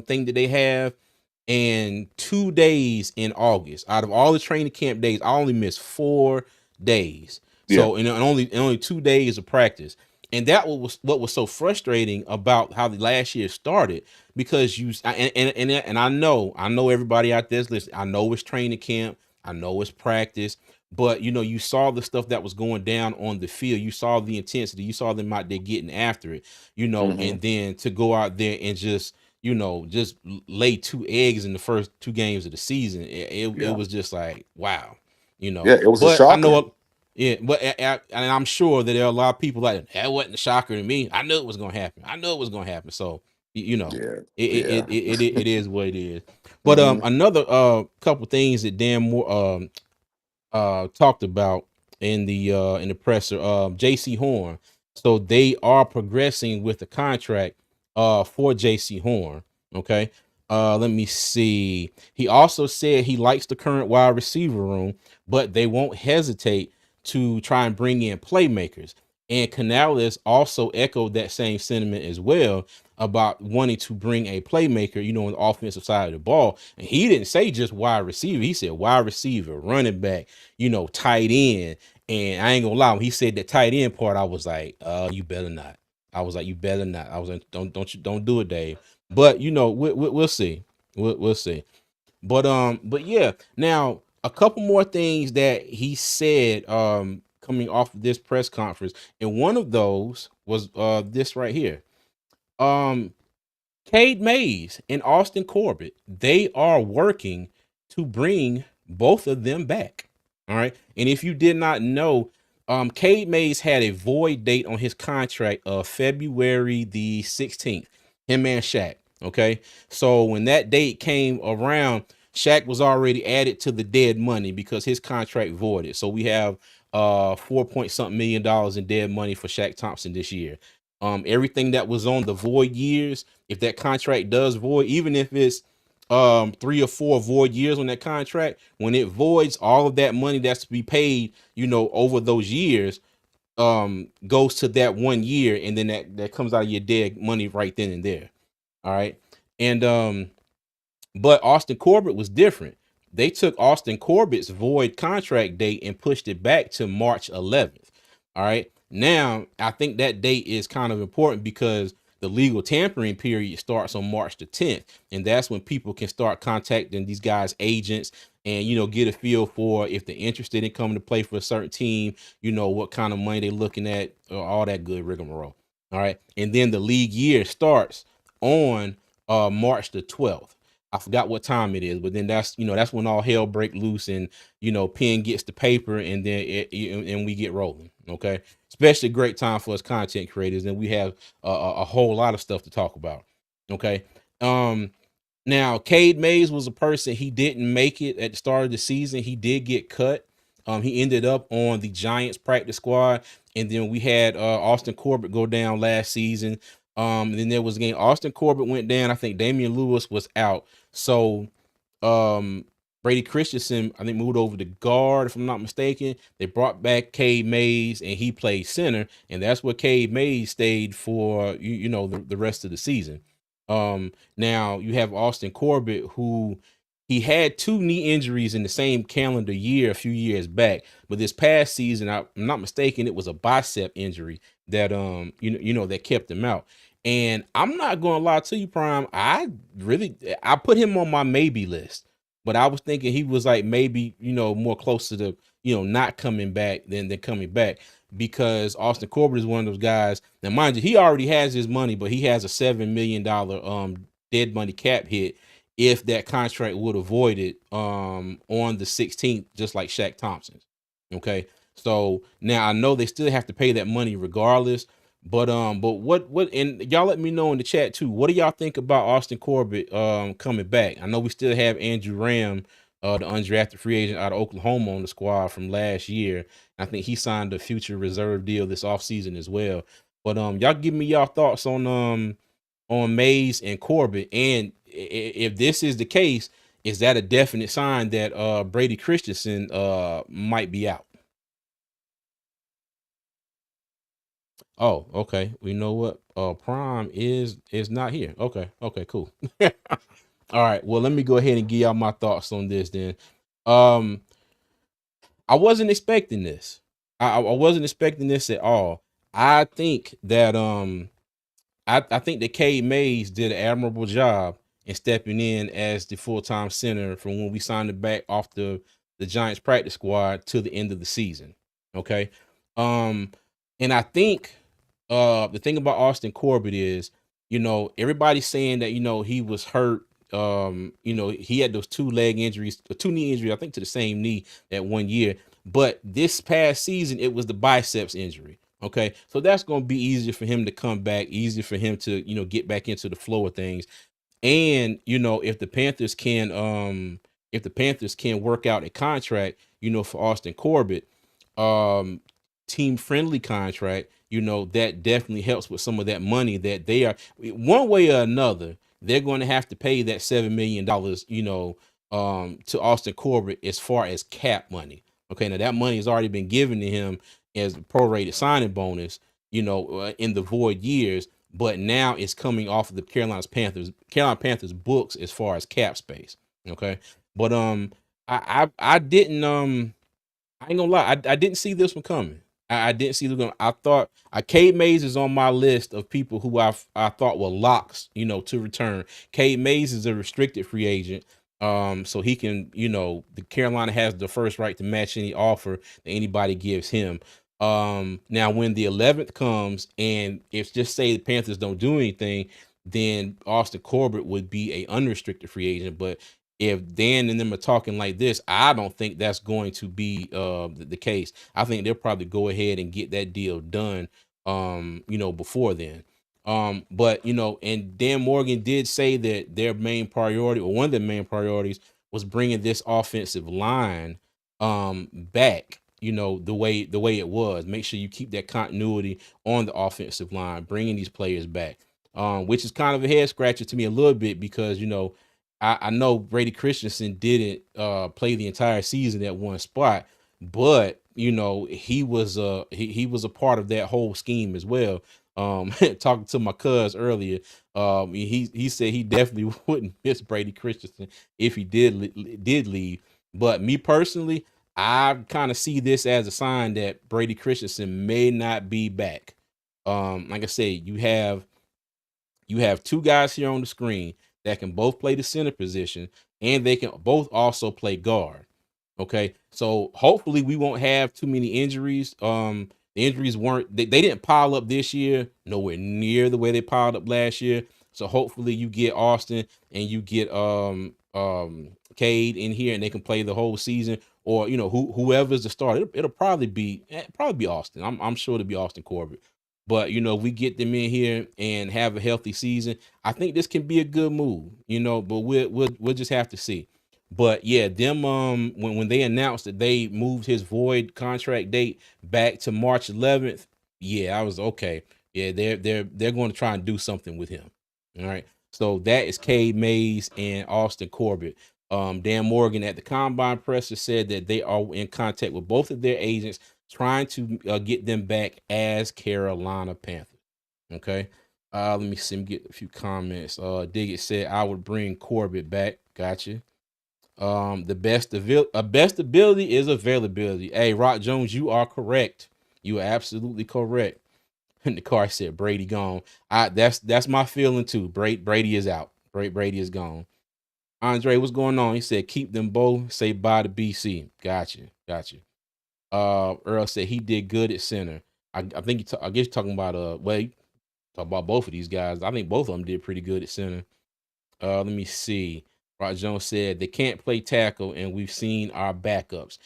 thing that they have, and 2 days in August. Out of all the training camp days, I only missed 4 days. Yeah. So and only 2 days of practice. And that was what was so frustrating about how the last year started, because and I know everybody out there's listening. I know it's training camp, I know it's practice, but you saw the stuff that was going down on the field. You saw the intensity. You saw them out there getting after it. Hmm. And then to go out there and just lay two eggs in the first two games of the season. It Yeah. was just like, wow, Yeah. It was a but I shocker. know, yeah, but and I'm sure that there are a lot of people like that wasn't a shocker to me. I knew it was gonna happen. I knew it was gonna happen. So Yeah. it Yeah. it, it, it is what it is. But Hmm. another couple things that Dan Moore talked about in the presser, JC Horn. So they are progressing with the contract for JC Horn. Okay. Let me see. He also said he likes the current wide receiver room, but they won't hesitate to try and bring in playmakers. And Canales also echoed that same sentiment as well about wanting to bring a playmaker, on the offensive side of the ball. And he didn't say just wide receiver. He said wide receiver, running back, tight end. And I ain't gonna lie, when he said that tight end part, I was like, you better not. I was like, you better not. I was like, don't do it, Dave. But we'll see. We'll see. But yeah. Now a couple more things that he said coming off of this press conference, and one of those was this right here. Um, Cade Mays and Austin Corbett, they are working to bring both of them back. All right. And if you did not know, Cade Mays had a void date on his contract of February the 16th. Him and Shaq. Okay. So when that date came around, Shaq was already added to the dead money because his contract voided. So we have 4 point something million dollars in dead money for Shaq Thompson this year. Everything that was on the void years, if that contract does void, even if it's 3 or 4 void years on that contract, when it voids, all of that money that's to be paid, over those years, goes to that 1 year, and then that comes out of your dead money right then and there. All right. And but Austin Corbett was different. They took Austin Corbett's void contract date and pushed it back to March 11th. All right. Now, I think that date is kind of important because the legal tampering period starts on March the 10th. And that's when people can start contacting these guys' agents and, get a feel for if they're interested in coming to play for a certain team, what kind of money they're looking at, all that good rigmarole. All right. And then the league year starts on March the 12th. I forgot what time it is, but then that's when all hell break loose and pen gets the paper and then and we get rolling. Okay, especially a great time for us content creators, and we have a whole lot of stuff to talk about. Okay, now Cade Mays was a person, he didn't make it at the start of the season. He did get cut. He ended up on the Giants practice squad, and then we had Austin Corbett go down last season. And then there was a game Austin Corbett went down. I think Damian Lewis was out. So Brady Christensen, I think, moved over to guard, if I'm not mistaken. They brought back Cade Mays, and he played center, and that's where Cade Mays stayed for the rest of the season. Now you have Austin Corbett, who he had 2 knee injuries in the same calendar year a few years back, but this past season, I'm not mistaken, it was a bicep injury that that kept him out. And I'm not gonna lie to you, Prime. I put him on my maybe list, but I was thinking he was like maybe more close to the not coming back than coming back, because Austin Corbett is one of those guys. Now, mind you, he already has his money, but he has a $7 million dead money cap hit if that contract would avoid it on the 16th, just like Shaq Thompson's. Okay, so now I know they still have to pay that money regardless. But what and y'all let me know in the chat too. What do y'all think about Austin Corbett coming back? I know we still have Andrew Ram, the undrafted free agent out of Oklahoma, on the squad from last year. I think he signed a future reserve deal this offseason as well. But y'all give me y'all thoughts on Mays and Corbett, and if this is the case, is that a definite sign that Brady Christensen might be out? Oh, okay. We know what Prime is not here. Okay. Okay, cool. All right. Well, let me go ahead and give y'all my thoughts on this then. Um I wasn't expecting this. I wasn't expecting this at all. I think that I think that Cade Mays did an admirable job in stepping in as the full-time center from when we signed him back off the Giants practice squad to the end of the season. Okay. Um, and I think the thing about Austin Corbett is, everybody's saying that, he was hurt. He had those 2 leg injuries, 2 knee injuries, I think to the same knee that 1 year. But this past season, it was the biceps injury. Okay, so that's going to be easier for him to come back, easier for him to, get back into the flow of things. And if the Panthers can work out a contract, for Austin Corbett, um, team friendly contract, that definitely helps with some of that money that they are, one way or another, they're going to have to pay that $7 million, to Austin Corbett as far as cap money. Okay, now that money has already been given to him as a prorated signing bonus, in the void years, but now it's coming off of the Carolina Panthers books as far as cap space. Okay, but I didn't I ain't gonna lie, I didn't see this one coming. I didn't see this one. I thought Cade Mays is on my list of people who I thought were locks, to return. Cade Mays is a restricted free agent. So he can, the Carolina has the first right to match any offer that anybody gives him. Now when the 11th comes, and if just say the Panthers don't do anything, then Austin Corbett would be a unrestricted free agent. But if Dan and them are talking like this, I don't think that's going to be the case. I think they'll probably go ahead and get that deal done before then. But and Dan Morgan did say that their main priority, or one of their main priorities, was bringing this offensive line back. the way it was. Make sure you keep that continuity on the offensive line, bringing these players back, which is kind of a head scratcher to me a little bit because I know Brady Christensen didn't play the entire season at one spot, but he was he was a part of that whole scheme as well. Talking to my cuz earlier, he said he definitely wouldn't miss Brady Christensen if he did leave. But me personally, I kind of see this as a sign that Brady Christensen may not be back. Like I said, you have two guys here on the screen that can both play the center position and they can both also play guard. Okay. So hopefully we won't have too many injuries. The injuries they didn't pile up this year, nowhere near the way they piled up last year. So hopefully you get Austin and you get Cade in here and they can play the whole season, or whoever's the starter. It'll probably be Austin. I'm sure it'll be Austin Corbett. But we get them in here and have a healthy season. I think this can be a good move, but we'll just have to see. But yeah, them when they announced that they moved his void contract date back to March 11th, yeah, I was okay. Yeah, they're going to try and do something with him. All right. So that is Cade Mays and Austin Corbett. Dan Morgan at the Combine Presser said that they are in contact with both of their agents trying to get them back as Carolina Panthers. Okay. Let me see him get a few comments. Diggett said I would bring Corbett back. Gotcha. The best ability is availability. Hey, Rock Jones, you are correct. You are absolutely correct. And the car said Brady gone. That's my feeling too. Brady is out. Brady is gone. Andre, what's going on? He said keep them both. Say bye to BC. Gotcha. Earl said he did good at center. I think I guess you're talking about talk about both of these guys. I think both of them did pretty good at center. Let me see. Rod Jones said they can't play tackle, and we've seen our backups.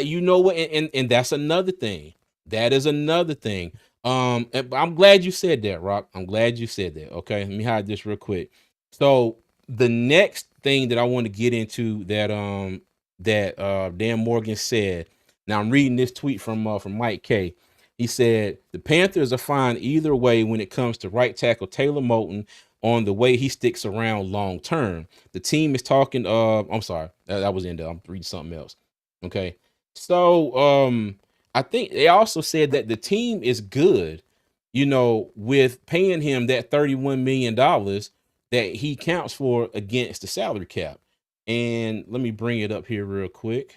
You know what, and that's another thing. That is another thing. And I'm glad you said that, Rock. I'm glad you said that. Okay, let me hide this real quick. So the next thing that I want to get into that Dan Morgan said. Now I'm reading this tweet from Mike K. He said the Panthers are fine either way when it comes to right tackle Taylor Moton on the way he sticks around long term. The team is talking. I'm sorry, that was in there. I'm reading something else. Okay, so I think they also said that the team is good, with paying him that $31 million that he counts for against the salary cap. And let me bring it up here real quick.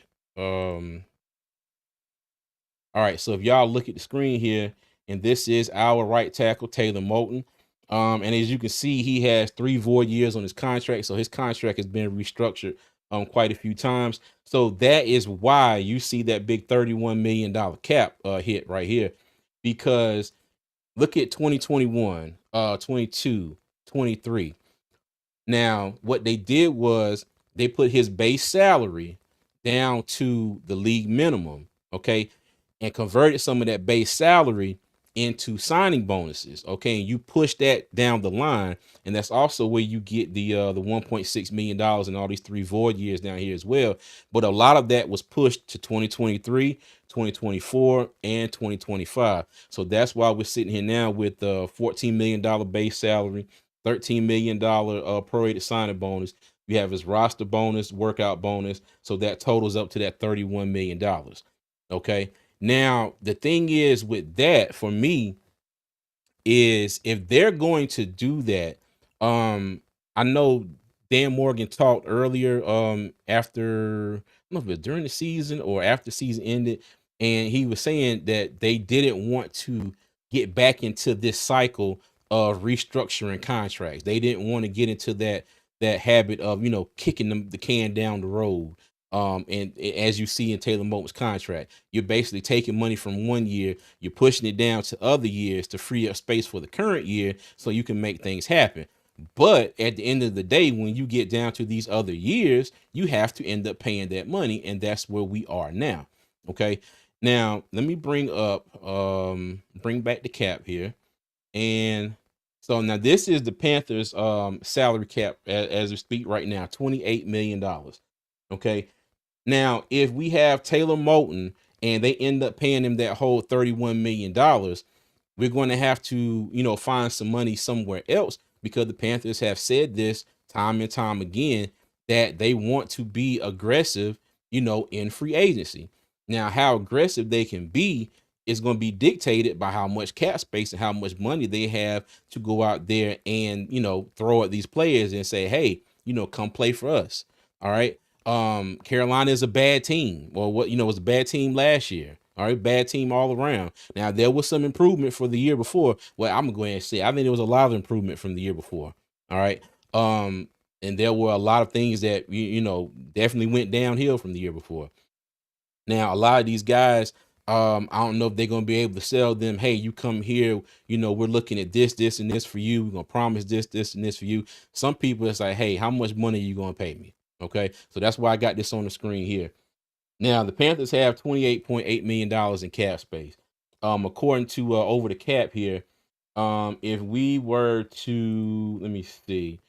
All right, so if y'all look at the screen here, and this is our right tackle, Taylor Moton. And as you can see, he has 3 void years on his contract, so his contract has been restructured quite a few times. So that is why you see that big $31 million cap hit right here, because look at 2021, 22, 23. Now, what they did was they put his base salary down to the league minimum, okay, and converted some of that base salary into signing bonuses, okay, and you push that down the line, and that's also where you get the $1.6 million and all these 3 void years down here as well. But a lot of that was pushed to 2023, 2024, and 2025. So that's why we're sitting here now with the $14 million base salary, $13 million prorated signing bonus. You have his roster bonus, workout bonus, so that totals up to that $31 million. Okay. Now, the thing is with that, for me, is if they're going to do that, I know Dan Morgan talked earlier, after, I don't know if it was during the season or after the season ended, and he was saying that they didn't want to get back into this cycle of restructuring contracts. They didn't want to get into that habit of kicking the can down the road. And as you see in Taylor Moton's contract, you're basically taking money from one year, you're pushing it down to other years to free up space for the current year so you can make things happen. But at the end of the day, when you get down to these other years, you have to end up paying that money, and that's where we are now. Okay. Now let me bring back the cap here. And so now this is the Panthers salary cap as we speak right now, $28 million. Okay. Now, if we have Taylor Moton and they end up paying him that whole $31 million, we're going to have to, find some money somewhere else, because the Panthers have said this time and time again that they want to be aggressive, in free agency. Now, how aggressive they can be is going to be dictated by how much cap space and how much money they have to go out there and, throw at these players and say, hey, come play for us. All right. Carolina is a bad team, or what, was a bad team last year. All right, bad team all around. Now, there was some improvement for the year before. Well, I'm going to say I think there was a lot of improvement from the year before. All right. And there were a lot of things that definitely went downhill from the year before. Now, a lot of these guys, I don't know if they're gonna be able to sell them, hey, you come here, we're looking at this, and this for you. We're gonna promise this, and this for you. Some people, it's like, hey, how much money are you gonna pay me? Okay, so that's why I got this on the screen here. Now, the Panthers have $28.8 million in cap space. According to Over the Cap here, if we were to, let me see,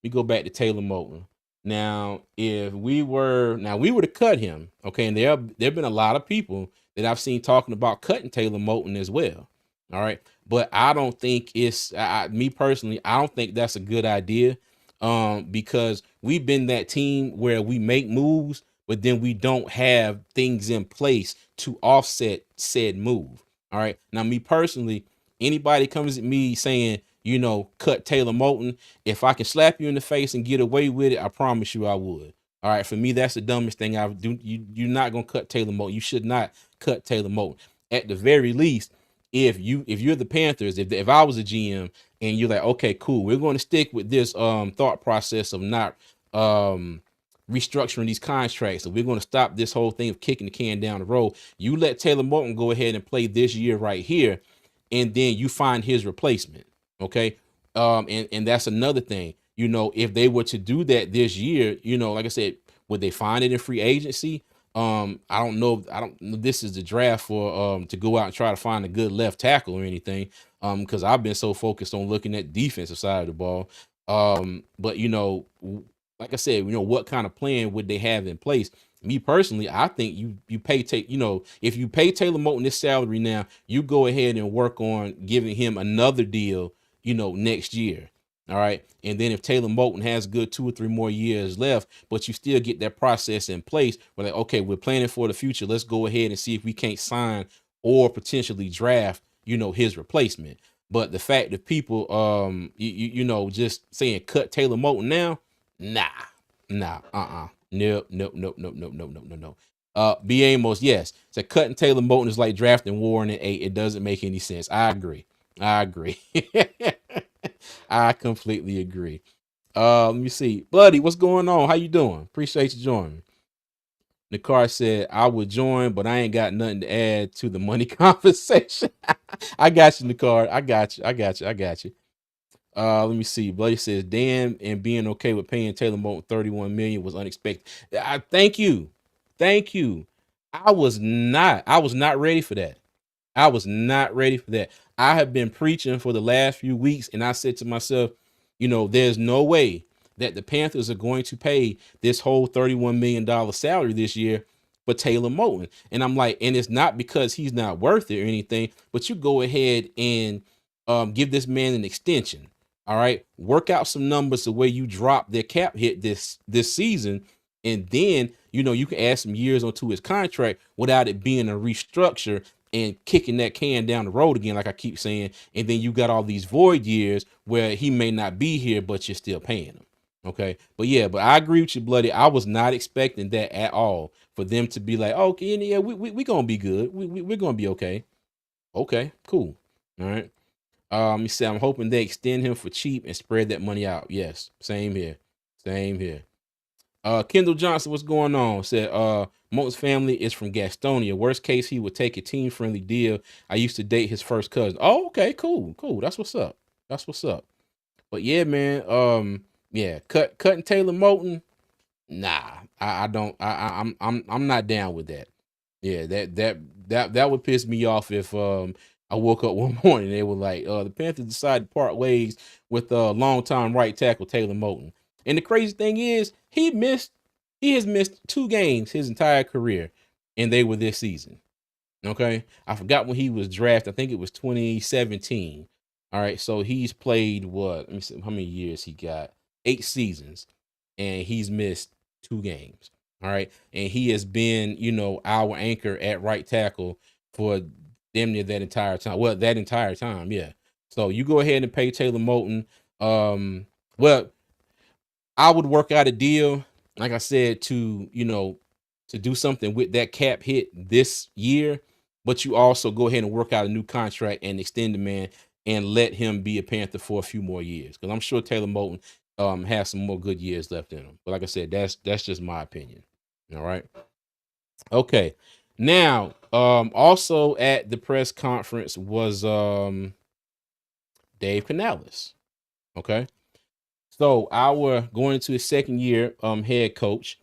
we go back to Taylor Moton. Now, if we were to cut him, okay, and there've been a lot of people that I've seen talking about cutting Taylor Moton as well. All right, but I don't think it's me personally. I don't think that's a good idea, because we've been that team where we make moves, but then we don't have things in place to offset said move. All right, now me personally, anybody comes at me saying, cut Taylor Moton, if I can slap you in the face and get away with it, I promise you I would. All right, for me, that's the dumbest thing I would do. You're not gonna cut Taylor Moton. You should not cut Taylor Moton. At the very least, if you're the Panthers, if I was a GM and you're like, okay, cool, we're going to stick with this thought process of not restructuring these contracts, so we're going to stop this whole thing of kicking the can down the road. You let Taylor Moton go ahead and play this year right here, and then you find his replacement. Okay. And that's another thing, if they were to do that this year, like I said, would they find it in free agency? I don't know. This is the draft for to go out and try to find a good left tackle or anything. Because I've been so focused on looking at the defensive side of the ball. But like I said, what kind of plan would they have in place? Me personally, I think you pay if you pay Taylor Moton this salary now, you go ahead and work on giving him another deal, next year. All right. And then if Taylor Moton has good 2 or 3 more years left, but you still get that process in place, we're like, okay, we're planning for the future. Let's go ahead and see if we can't sign or potentially draft, his replacement. But the fact that people, just saying cut Taylor Moton now, nope. B. Amos, yes. So cutting Taylor Moton is like drafting Warren at 8. It doesn't make any sense. I agree. I completely agree. Let me see. Bloody, what's going on? How you doing? Appreciate you joining. Nicar said, I would join, but I ain't got nothing to add to the money conversation. I got you, Nicar. I got you. Let me see. Bloody says, Dan and being okay with paying Taylor Moton $31 million was unexpected. Thank you. I was not ready for that. I have been preaching for the last few weeks, and I said to myself, there's no way that the Panthers are going to pay this whole $31 million salary this year for Taylor Moton. And I'm like, and it's not because he's not worth it or anything, but you go ahead and give this man an extension. All right, work out some numbers the way you drop their cap hit this season, and then you can add some years onto his contract without it being a restructure and kicking that can down the road again, like I keep saying. And then you got all these void years where he may not be here, but you're still paying him. Okay, but I agree with you, Bloody. I was not expecting that at all, for them to be like, oh, yeah, we gonna be good. We're gonna be okay. Okay, cool. All right. You say, I'm hoping they extend him for cheap and spread that money out. Yes, same here. Kendall Johnson, what's going on? Said, Moton's family is from Gastonia. Worst case, he would take a team-friendly deal. I used to date his first cousin. Oh, okay, cool. That's what's up. But yeah, man, cutting Taylor Moton. Nah, I don't. I'm not down with that. Yeah, that would piss me off if I woke up one morning and they were like, the Panthers decided to part ways with longtime right tackle Taylor Moton. And the crazy thing is, he has missed 2 games his entire career, and they were this season. Okay. I forgot when he was drafted. I think it was 2017. All right. So he's played what? Let me see how many years he got. 8 seasons. And he's missed 2 games. All right. And he has been, our anchor at right tackle for damn near that entire time. Well, that entire time, yeah. So you go ahead and pay Taylor Moton. Well, I would work out a deal, like I said, to do something with that cap hit this year, but you also go ahead and work out a new contract and extend the man and let him be a Panther for a few more years. Because I'm sure Taylor Moton has some more good years left in him. But like I said, that's just my opinion. All right. Okay. Now, also at the press conference was Dave Canales. Okay. So our going into his second year head coach,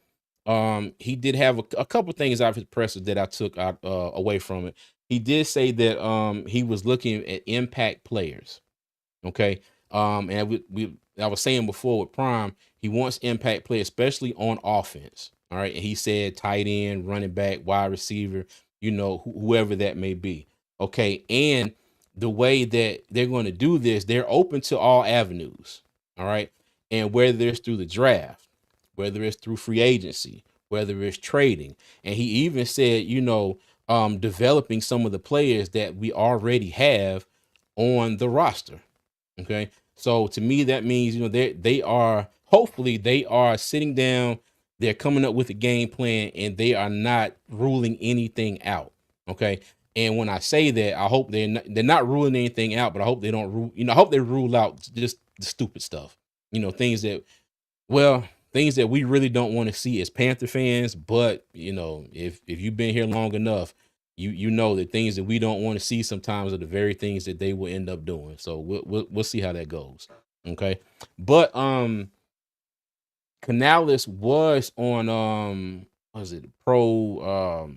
he did have a couple things out of his presser that I took out away from it. He did say that he was looking at impact players. Okay. And I was saying before with Prime, he wants impact play, especially on offense. All right. And he said tight end, running back, wide receiver, whoever that may be. Okay. And the way that they're going to do this, they're open to all avenues. All right. And whether it's through the draft, whether it's through free agency, whether it's trading. And he even said, developing some of the players that we already have on the roster. Okay. So to me, that means, they are hopefully they are sitting down, they're coming up with a game plan, and they are not ruling anything out. Okay. And when I say that, I hope they're not ruling anything out, but I hope they don't rule, I hope they rule out just the stupid stuff. Things that things that we really don't want to see as Panther fans, but if you've been here long enough, you know that things that we don't want to see sometimes are the very things that they will end up doing. So we'll see how that goes. Okay. But Canales was on what was it, pro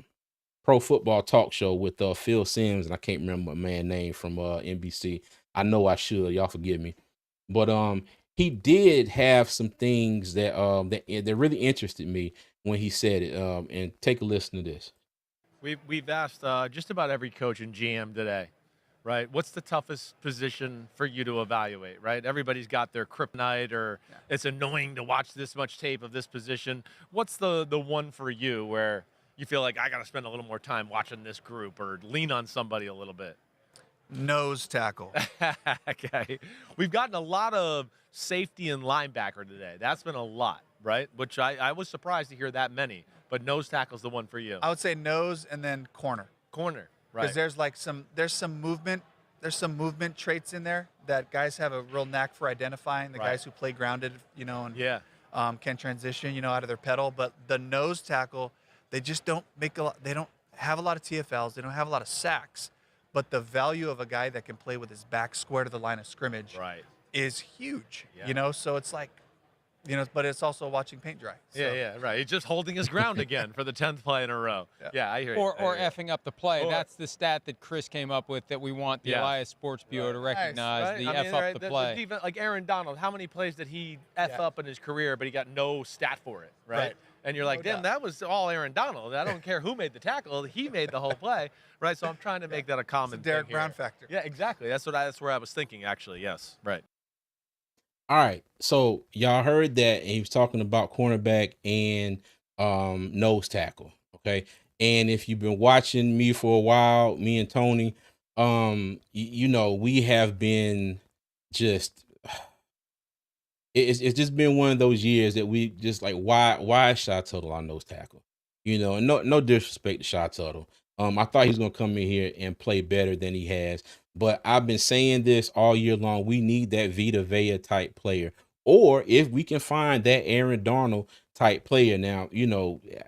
football talk show with Phil Simms, and I can't remember a man name from NBC. I know I should. Y'all forgive me. But he did have some things that really interested me when he said it. And take a listen to this. We've asked just about every coach and GM today, right? What's the toughest position for you to evaluate, right? Everybody's got their kryptonite, or it's annoying to watch this much tape of this position. What's the one for you where you feel like I got to spend a little more time watching this group or lean on somebody a little bit? Nose tackle. Okay. We've gotten a lot of safety and linebacker today. Some been a lot, right? Which I was surprised to hear that many. But nose tackle's the one for you. I would say nose and then corner. Corner, right? Because there's some movement traits in there that guys have a real knack for identifying. The guys who play grounded, and can transition, out of their pedal. But the nose tackle, they just don't make a lot. They don't have a lot of TFLs. They don't have a lot of sacks. But the value of a guy that can play with his back square to the line of scrimmage is huge. Yeah. So it's like, but it's also watching paint dry. So. Yeah, right. He's just holding his ground again for the 10th play in a row. Yeah, I hear you. Or effing up the play. That's the stat that Chris came up with that we want the Elias Sports Bureau to recognize, nice, the F up the play. Even like Aaron Donald, how many plays did he F up in his career, but he got no stat for it, right? And you're like, damn, that was all Aaron Donald. I don't care who made the tackle. He made the whole play, right? So I'm trying to make that a common Derek thing Brown here. factor. Yeah, exactly. That's where I was thinking, actually. Yes, right. All right. So y'all heard that, and he was talking about cornerback and nose tackle. Okay. And if you've been watching me for a while, me and Tony, we have been just it's just been one of those years that we just like, why is Shy Tuttle our nose tackle? And no disrespect to Shy Tuttle. I thought he was gonna come in here and play better than he has, but I've been saying this all year long. We need that Vita Vea type player, or if we can find that Aaron Darnold type player. Now,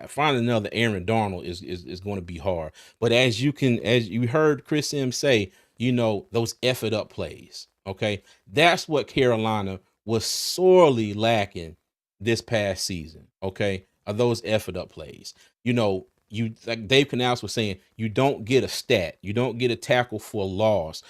finding another Aaron Darnold is going to be hard. But as you heard Chris M say, those effort up plays. Okay, that's what Carolina was sorely lacking this past season. Okay, are those effort up plays. You like Dave Canales was saying, you don't get a stat, you don't get a tackle for a loss,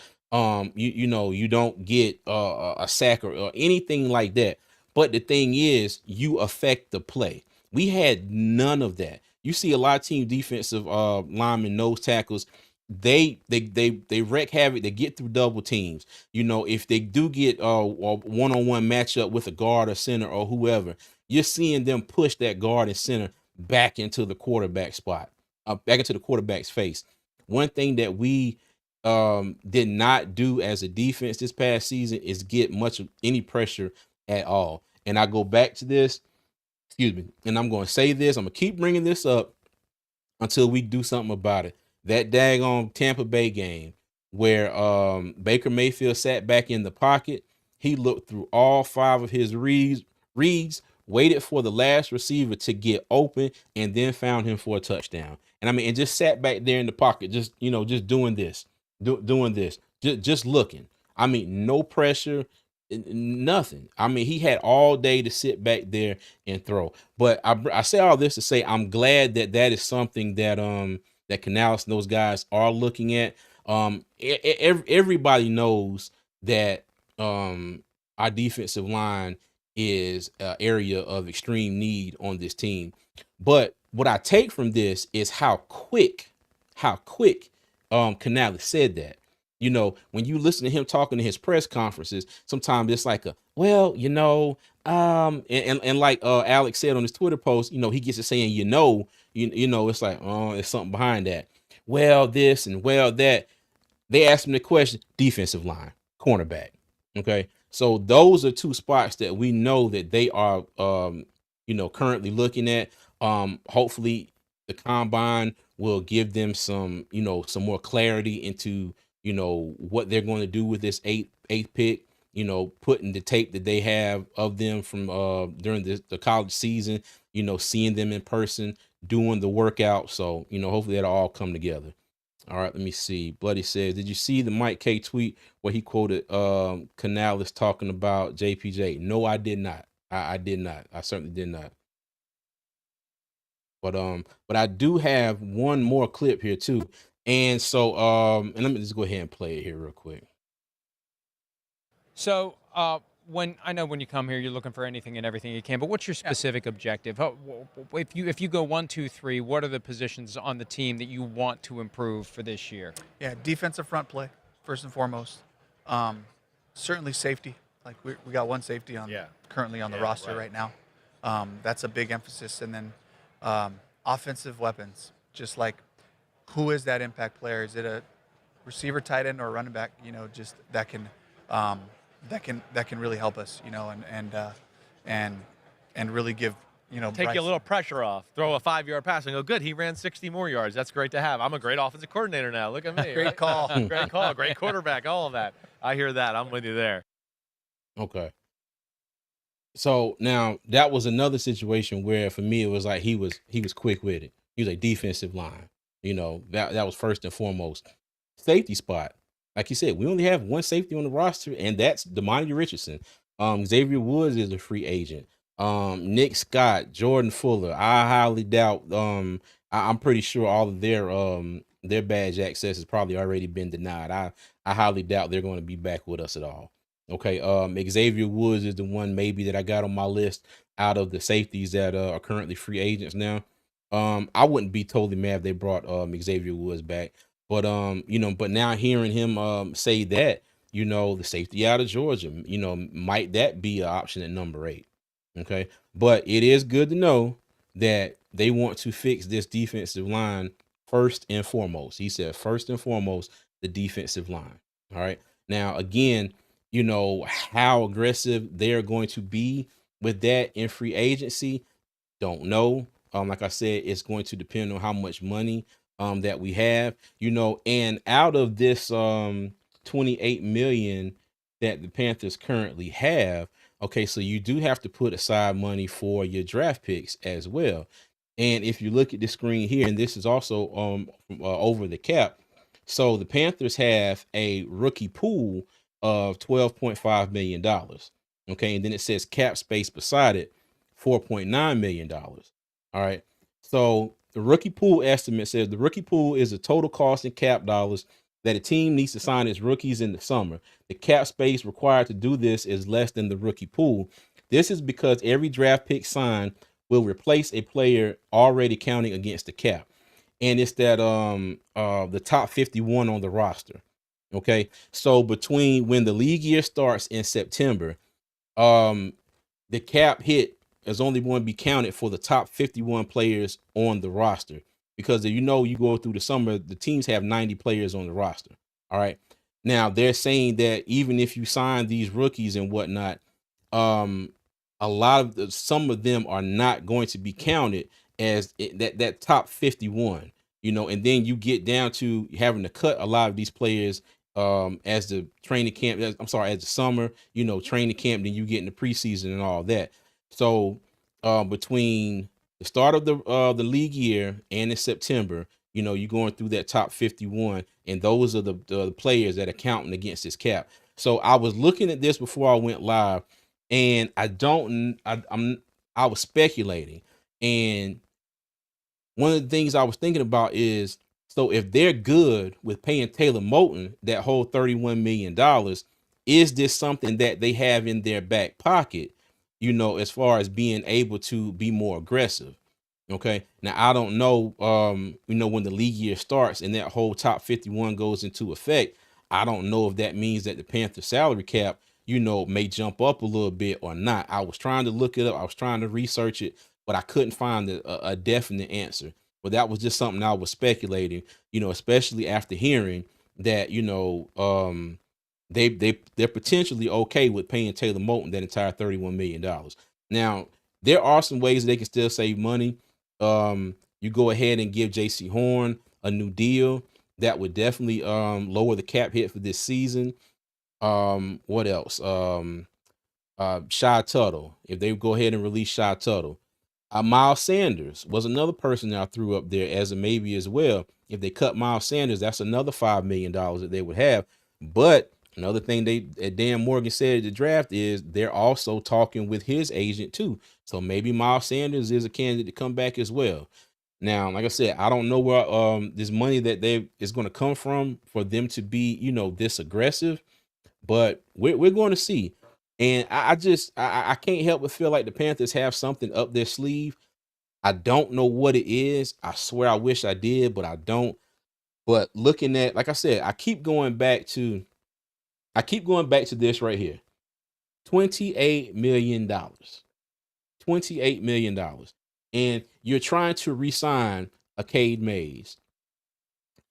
you don't get a sack or anything like that. But the thing is, you affect the play. We had none of that. You see a lot of team defensive linemen, nose tackles. They wreak havoc. They get through double teams. You know, if they do get a one-on-one matchup with a guard or center or whoever, you're seeing them push that guard and center back into the quarterback spot, back into the quarterback's face. One thing that we did not do as a defense this past season is get much of any pressure at all. And I go back to this, excuse me, and I'm going to say this. I'm going to keep bringing this up until we do something about it. That daggone Tampa Bay game where Baker Mayfield sat back in the pocket, he looked through all 5 of his reads, waited for the last receiver to get open, and then found him for a touchdown. And I mean, and just sat back there in the pocket, just just doing this, doing this, just looking. I mean, no pressure, nothing. I mean, he had all day to sit back there and throw. But I say all this to say I'm glad that is something that that Canales and those guys are looking at. Everybody knows that our defensive line is an area of extreme need on this team. But what I take from this is how quick Canales said that. You know, when you listen to him talking to his press conferences, sometimes it's like well, and like Alex said on his Twitter post, he gets to saying, it's like, oh, there's something behind that. Well, this and well, that. They asked him the question, defensive line, cornerback. Okay. So those are 2 spots that we know that they are, currently looking at. Hopefully the combine will give them some more clarity into, what they're going to do with this eighth pick, putting the tape that they have of them from during the college season, seeing them in person, doing the workout. So, hopefully that'll all come together. All right, let me see. Bloody says, did you see the Mike K tweet where he quoted Canales talking about JPJ? No, I did not. I did not. I certainly did not. But I do have one more clip here too. And so and let me just go ahead and play it here real quick. So when you come here, you're looking for anything and everything you can, but what's your specific objective? If you go 1, 2, 3, what are the positions on the team that you want to improve for this year? Yeah, defensive front play, first and foremost. Certainly safety. Like we got one safety currently on the roster right now. That's a big emphasis. And then offensive weapons, just like who is that impact player? Is it a receiver, tight end, or a running back? Just that can really help us, and really give, take Bryce you a little pressure off. Throw a 5-yard pass and go, good, he ran 60 more yards. That's great to have. I'm a great offensive coordinator now. Look at me. Great call. Great call. Great quarterback. All of that. I hear that. I'm with you there. Okay. So now that was another situation where for me it was like he was quick with it. He was a defensive line. That was first and foremost. Safety spot. Like you said, we only have one safety on the roster, and that's Damani Richardson. Xavier Woods is a free agent. Nick Scott, Jordan Fuller. I highly doubt. I'm pretty sure all of their badge access has probably already been denied. I highly doubt they're going to be back with us at all. Okay. Xavier Woods is the one maybe that I got on my list out of the safeties that are currently free agents now. I wouldn't be totally mad if they brought Xavier Woods back. But but now hearing him say that, the safety out of Georgia, might that be an option at number 8? Okay. But it is good to know that they want to fix this defensive line first and foremost. He said first and foremost, the defensive line. All right. Now, again, how aggressive they're going to be with that in free agency, don't know. Like I said, it's going to depend on how much money that we have, and out of this $28 million that the Panthers currently have, okay, so you do have to put aside money for your draft picks as well. And if you look at the screen here, and this is also over the cap, so the Panthers have a rookie pool of $12.5 million. Okay, and then it says cap space beside it, $4.9 million. All right, so the rookie pool estimate says the rookie pool is the total cost in cap dollars that a team needs to sign its rookies in the summer. The cap space required to do this is less than the rookie pool. This is because every draft pick signed will replace a player already counting against the cap. And it's that the top 51 on the roster. Okay. So between when the league year starts in September, the cap hit is only going to be counted for the top 51 players on the roster, because you go through the summer, the teams have 90 players on the roster. All right. Now they're saying that even if you sign these rookies and whatnot, um, some of them are not going to be counted as that top 51, and then you get down to having to cut a lot of these players as the training camp, as the summer, training camp, then you get in the preseason and all that. So between the start of the league year and in September, you're going through that top 51, and those are the players that are counting against this cap. So I was looking at this before I went live, and I was speculating, and one of the things I was thinking about is, so if they're good with paying Taylor Moton that whole $31 million, is this something that they have in their back pocket, as far as being able to be more aggressive? Okay. Now I don't know, when the league year starts and that whole top 51 goes into effect, I don't know if that means that the Panthers salary cap, may jump up a little bit or not. I was trying to look it up. I was trying to research it, but I couldn't find a definite answer. But that was just something I was speculating, especially after hearing that, they're potentially okay with paying Taylor Moton that entire $31 million. Now, there are some ways they can still save money. You go ahead and give JC Horn a new deal. That would definitely lower the cap hit for this season. What else? Shy Tuttle. If they go ahead and release Shy Tuttle. Miles Sanders was another person that I threw up there as a maybe as well. If they cut Miles Sanders, that's another $5 million that they would have. But another thing Dan Morgan said at the draft is they're also talking with his agent too. So maybe Miles Sanders is a candidate to come back as well. Now, like I said, I don't know where this money that is going to come from for them to be, this aggressive, but we're going to see. And I can't help but feel like the Panthers have something up their sleeve. I don't know what it is. I swear I wish I did, but I don't. But looking at, like I said, I keep going back to this right here. $28 million. $28 million. And you're trying to re-sign a Cade Mays,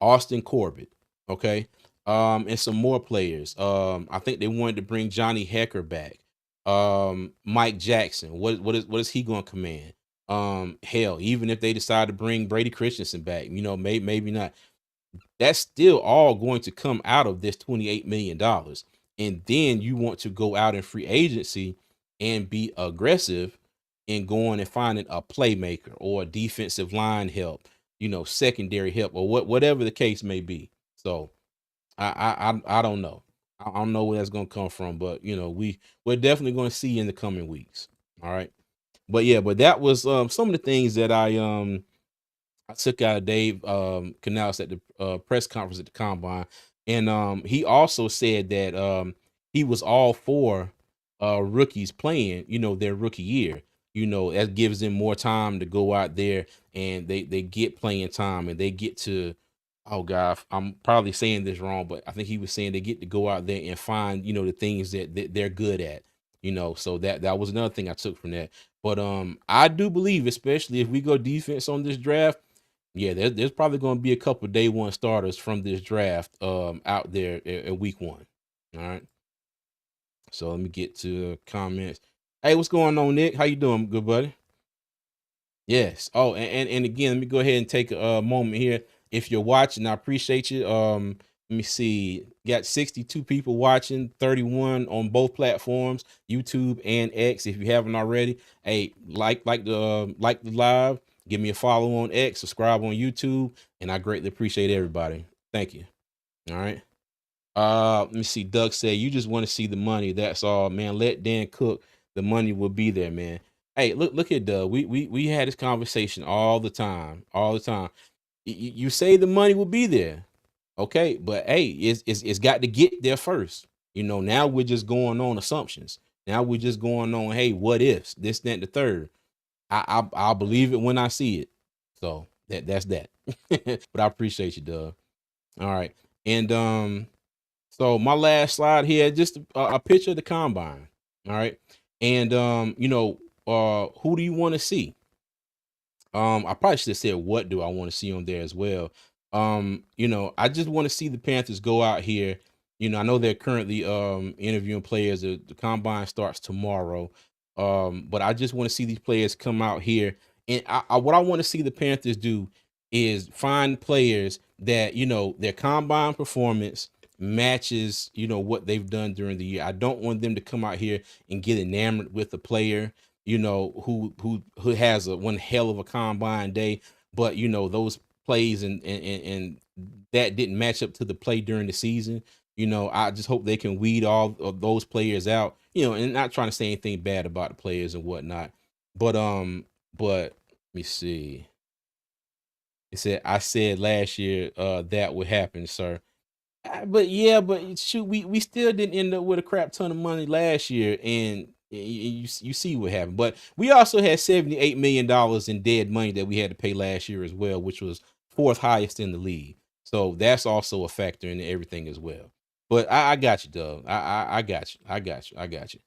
Austin Corbett, okay? And some more players. I think they wanted to bring Johnny Hecker back. Mike Jackson. What is he going to command? Hell, even if they decide to bring Brady Christensen back, maybe not. That's still all going to come out of this $28 million. And then you want to go out in free agency and be aggressive in going and finding a playmaker or a defensive line help, secondary help, or whatever the case may be. So I don't know. I don't know where that's gonna come from, but we're definitely going to see in the coming weeks. All right. But yeah, but that was some of the things that I took out of Dave Canales at the press conference at the combine. And he also said that he was all for rookies playing, their rookie year. That gives them more time to go out there and they get playing time, and they get to, oh God, I'm probably saying this wrong, but I think he was saying they get to go out there and find, the things that they're good at, so that was another thing I took from that. But I do believe, especially if we go defense on this draft, yeah, there's probably going to be a couple of day one starters from this draft out there in week one. All right. So let me get to comments. Hey, what's going on, Nick? How you doing, good buddy? Yes. Oh, and again, let me go ahead and take a moment here. If you're watching, I appreciate you. Let me see. Got 62 people watching, 31 on both platforms, YouTube and X. If you haven't already, hey, like the live, give me a follow on X, subscribe on YouTube, and I greatly appreciate everybody. Thank you. All right. Let me see. Doug said, you just want to see the money. That's all, man. Let Dan cook. The money will be there, man. Hey, look at Doug. We had this conversation all the time. You say the money will be there. Okay, but hey, it's got to get there first. Now we're just going on assumptions. Now we're just going on, hey, what ifs, this, that, and the third. I'll believe it when I see it. So that's that. But I appreciate you, Doug. All right. And so my last slide here, just a picture of the combine. All right. And who do you want to see? I probably should have said what do I want to see on there as well. I just want to see the Panthers go out here. I know they're currently interviewing players. The combine starts tomorrow. But I just want to see these players come out here. And what I want to see the Panthers do is find players that, their combine performance matches, what they've done during the year. I don't want them to come out here and get enamored with the player, who has one hell of a combine day, but those plays and that didn't match up to the play during the season. I just hope they can weed all of those players out, and not trying to say anything bad about the players and whatnot. But let me see. It said I said last year that would happen, sir. But shoot, we still didn't end up with a crap ton of money last year, and you see what happened. But we also had $78 million in dead money that we had to pay last year as well, which was fourth highest in the league. So that's also a factor in everything as well. But I got you, Doug. I got you. I got you.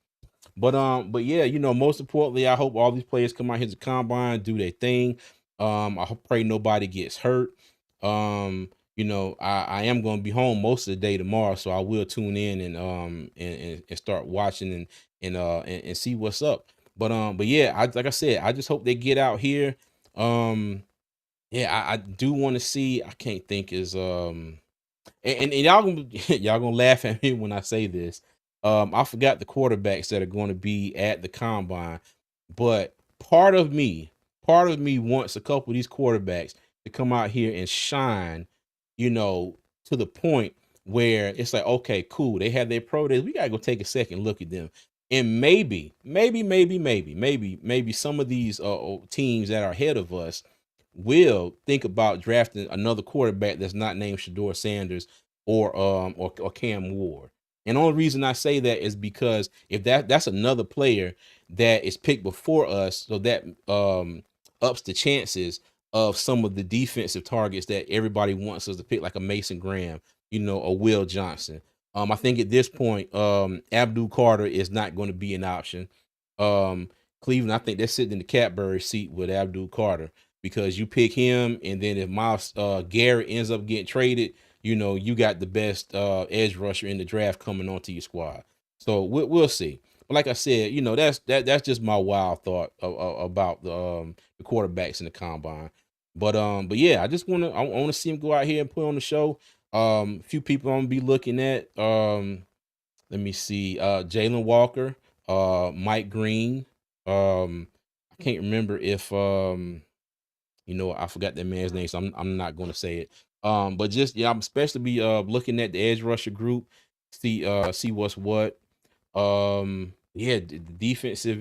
But yeah, most importantly, I hope all these players come out here to combine, do their thing. Pray nobody gets hurt. I am going to be home most of the day tomorrow, so I will tune in and start watching and see what's up. But yeah, like I said, I just hope they get out here. Yeah, I do want to see. I can't think is and y'all gonna laugh at me when I say this. I forgot the quarterbacks that are going to be at the combine, but part of me wants a couple of these quarterbacks to come out here and shine, to the point where it's like, okay, cool, they have their pro days. We gotta go take a second look at them, and maybe some of these teams that are ahead of us will think about drafting another quarterback that's not named Shador Sanders or Cam Ward. And the only reason I say that is because if that's another player that is picked before us, so that ups the chances of some of the defensive targets that everybody wants us to pick, like a Mason Graham, a Will Johnson. I think at this point, Abdul Carter is not going to be an option. Cleveland, I think they're sitting in the catbird seat with Abdul Carter, because you pick him, and then if Miles Garrett ends up getting traded, you got the best edge rusher in the draft coming onto your squad. So we'll see. But like I said, that's just my wild thought about the quarterbacks in the combine. But yeah, I want to see him go out here and put on the show. A few people I'm gonna be looking at. Let me see. Jalen Walker, Mike Green. I can't remember if I forgot that man's name, so I'm not going to say it. But just I'm especially be looking at the edge rusher group, see what's what. Yeah, the defensive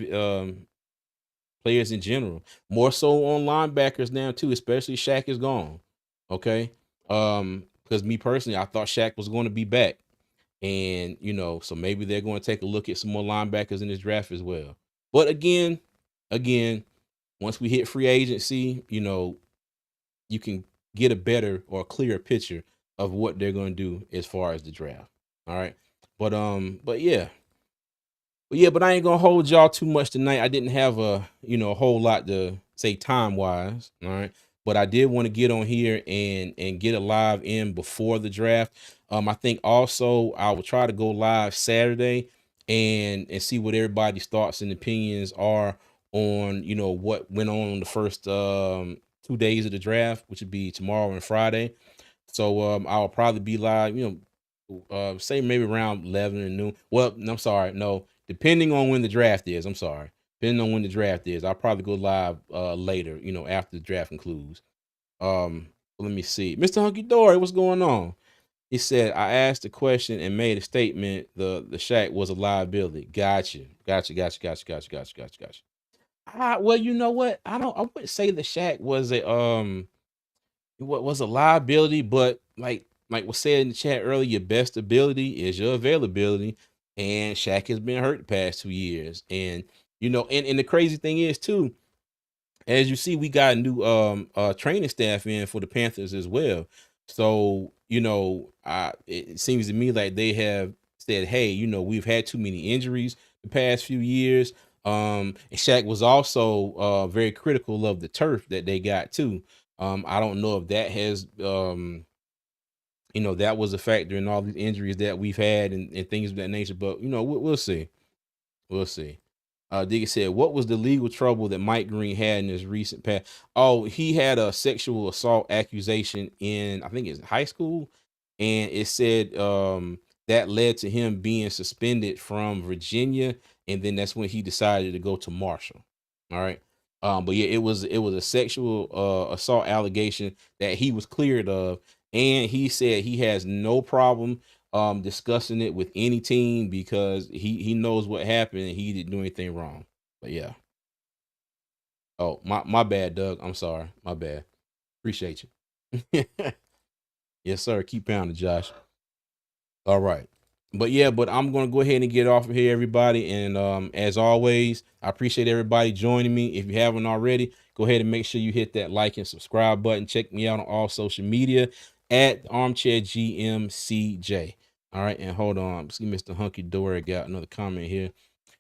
players in general, more so on linebackers now too, especially Shaq is gone. Okay, because me personally, I thought Shaq was going to be back, and so maybe they're going to take a look at some more linebackers in this draft as well. But again, once we hit free agency, you can get a better or a clearer picture of what they're going to do as far as the draft. All right. But yeah. But I ain't gonna hold y'all too much tonight. I didn't have a whole lot to say time wise. All right. But I did want to get on here and get a live in before the draft. I think also I will try to go live Saturday and see what everybody's thoughts and opinions are on, what went on the first 2 days of the draft, which would be tomorrow and Friday. So I'll probably be live, say maybe around 11 and noon. Well, I'm sorry, no, depending on when the draft is. I'm sorry, depending on when the draft is, I'll probably go live later, after the draft concludes. Let me see, Mr. Hunky Dory, what's going on? He said, I asked a question and made a statement. The Shaq was a liability. Gotcha. Well, you know what? I wouldn't say the Shaq was a liability, but like was said in the chat earlier, your best ability is your availability. And Shaq has been hurt the past 2 years. And and the crazy thing is too, as you see, we got a new training staff in for the Panthers as well. So, it seems to me like they have said, hey, we've had too many injuries the past few years. And Shaq was also very critical of the turf that they got too. I don't know if that has that was a factor in all these injuries that we've had and things of that nature, but we'll see. We'll see. Diggy said, "What was the legal trouble that Mike Green had in his recent past?" Oh, he had a sexual assault accusation in, I think it's high school, and it said that led to him being suspended from Virginia, and then that's when he decided to go to Marshall. All right. But yeah, it was a sexual assault allegation that he was cleared of, and he said he has no problem discussing it with any team because he knows what happened and he didn't do anything wrong. But yeah. Oh, my bad, Doug. I'm sorry. My bad. Appreciate you. Yes, sir. Keep pounding, Josh. All right. But I'm gonna go ahead and get off of here, everybody. And as always, I appreciate everybody joining me. If you haven't already, go ahead and make sure you hit that like and subscribe button. Check me out on all social media at Armchair GMCJ. All right, and hold on. See, Mr. Hunky Dory got another comment here.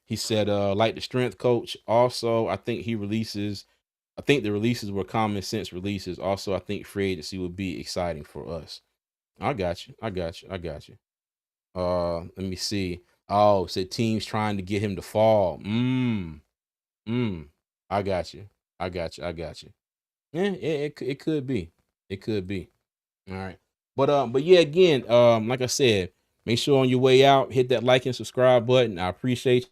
He said, like the strength coach. Also, I think the releases were common sense releases. Also, I think free agency would be exciting for us. I got you. I got you. I got you. Let me see. Oh, said teams trying to get him to fall. Mm. I got you. I got you. I got you. Yeah, it could be. It could be. All right. But yeah, again, like I said, make sure on your way out, hit that like and subscribe button. I appreciate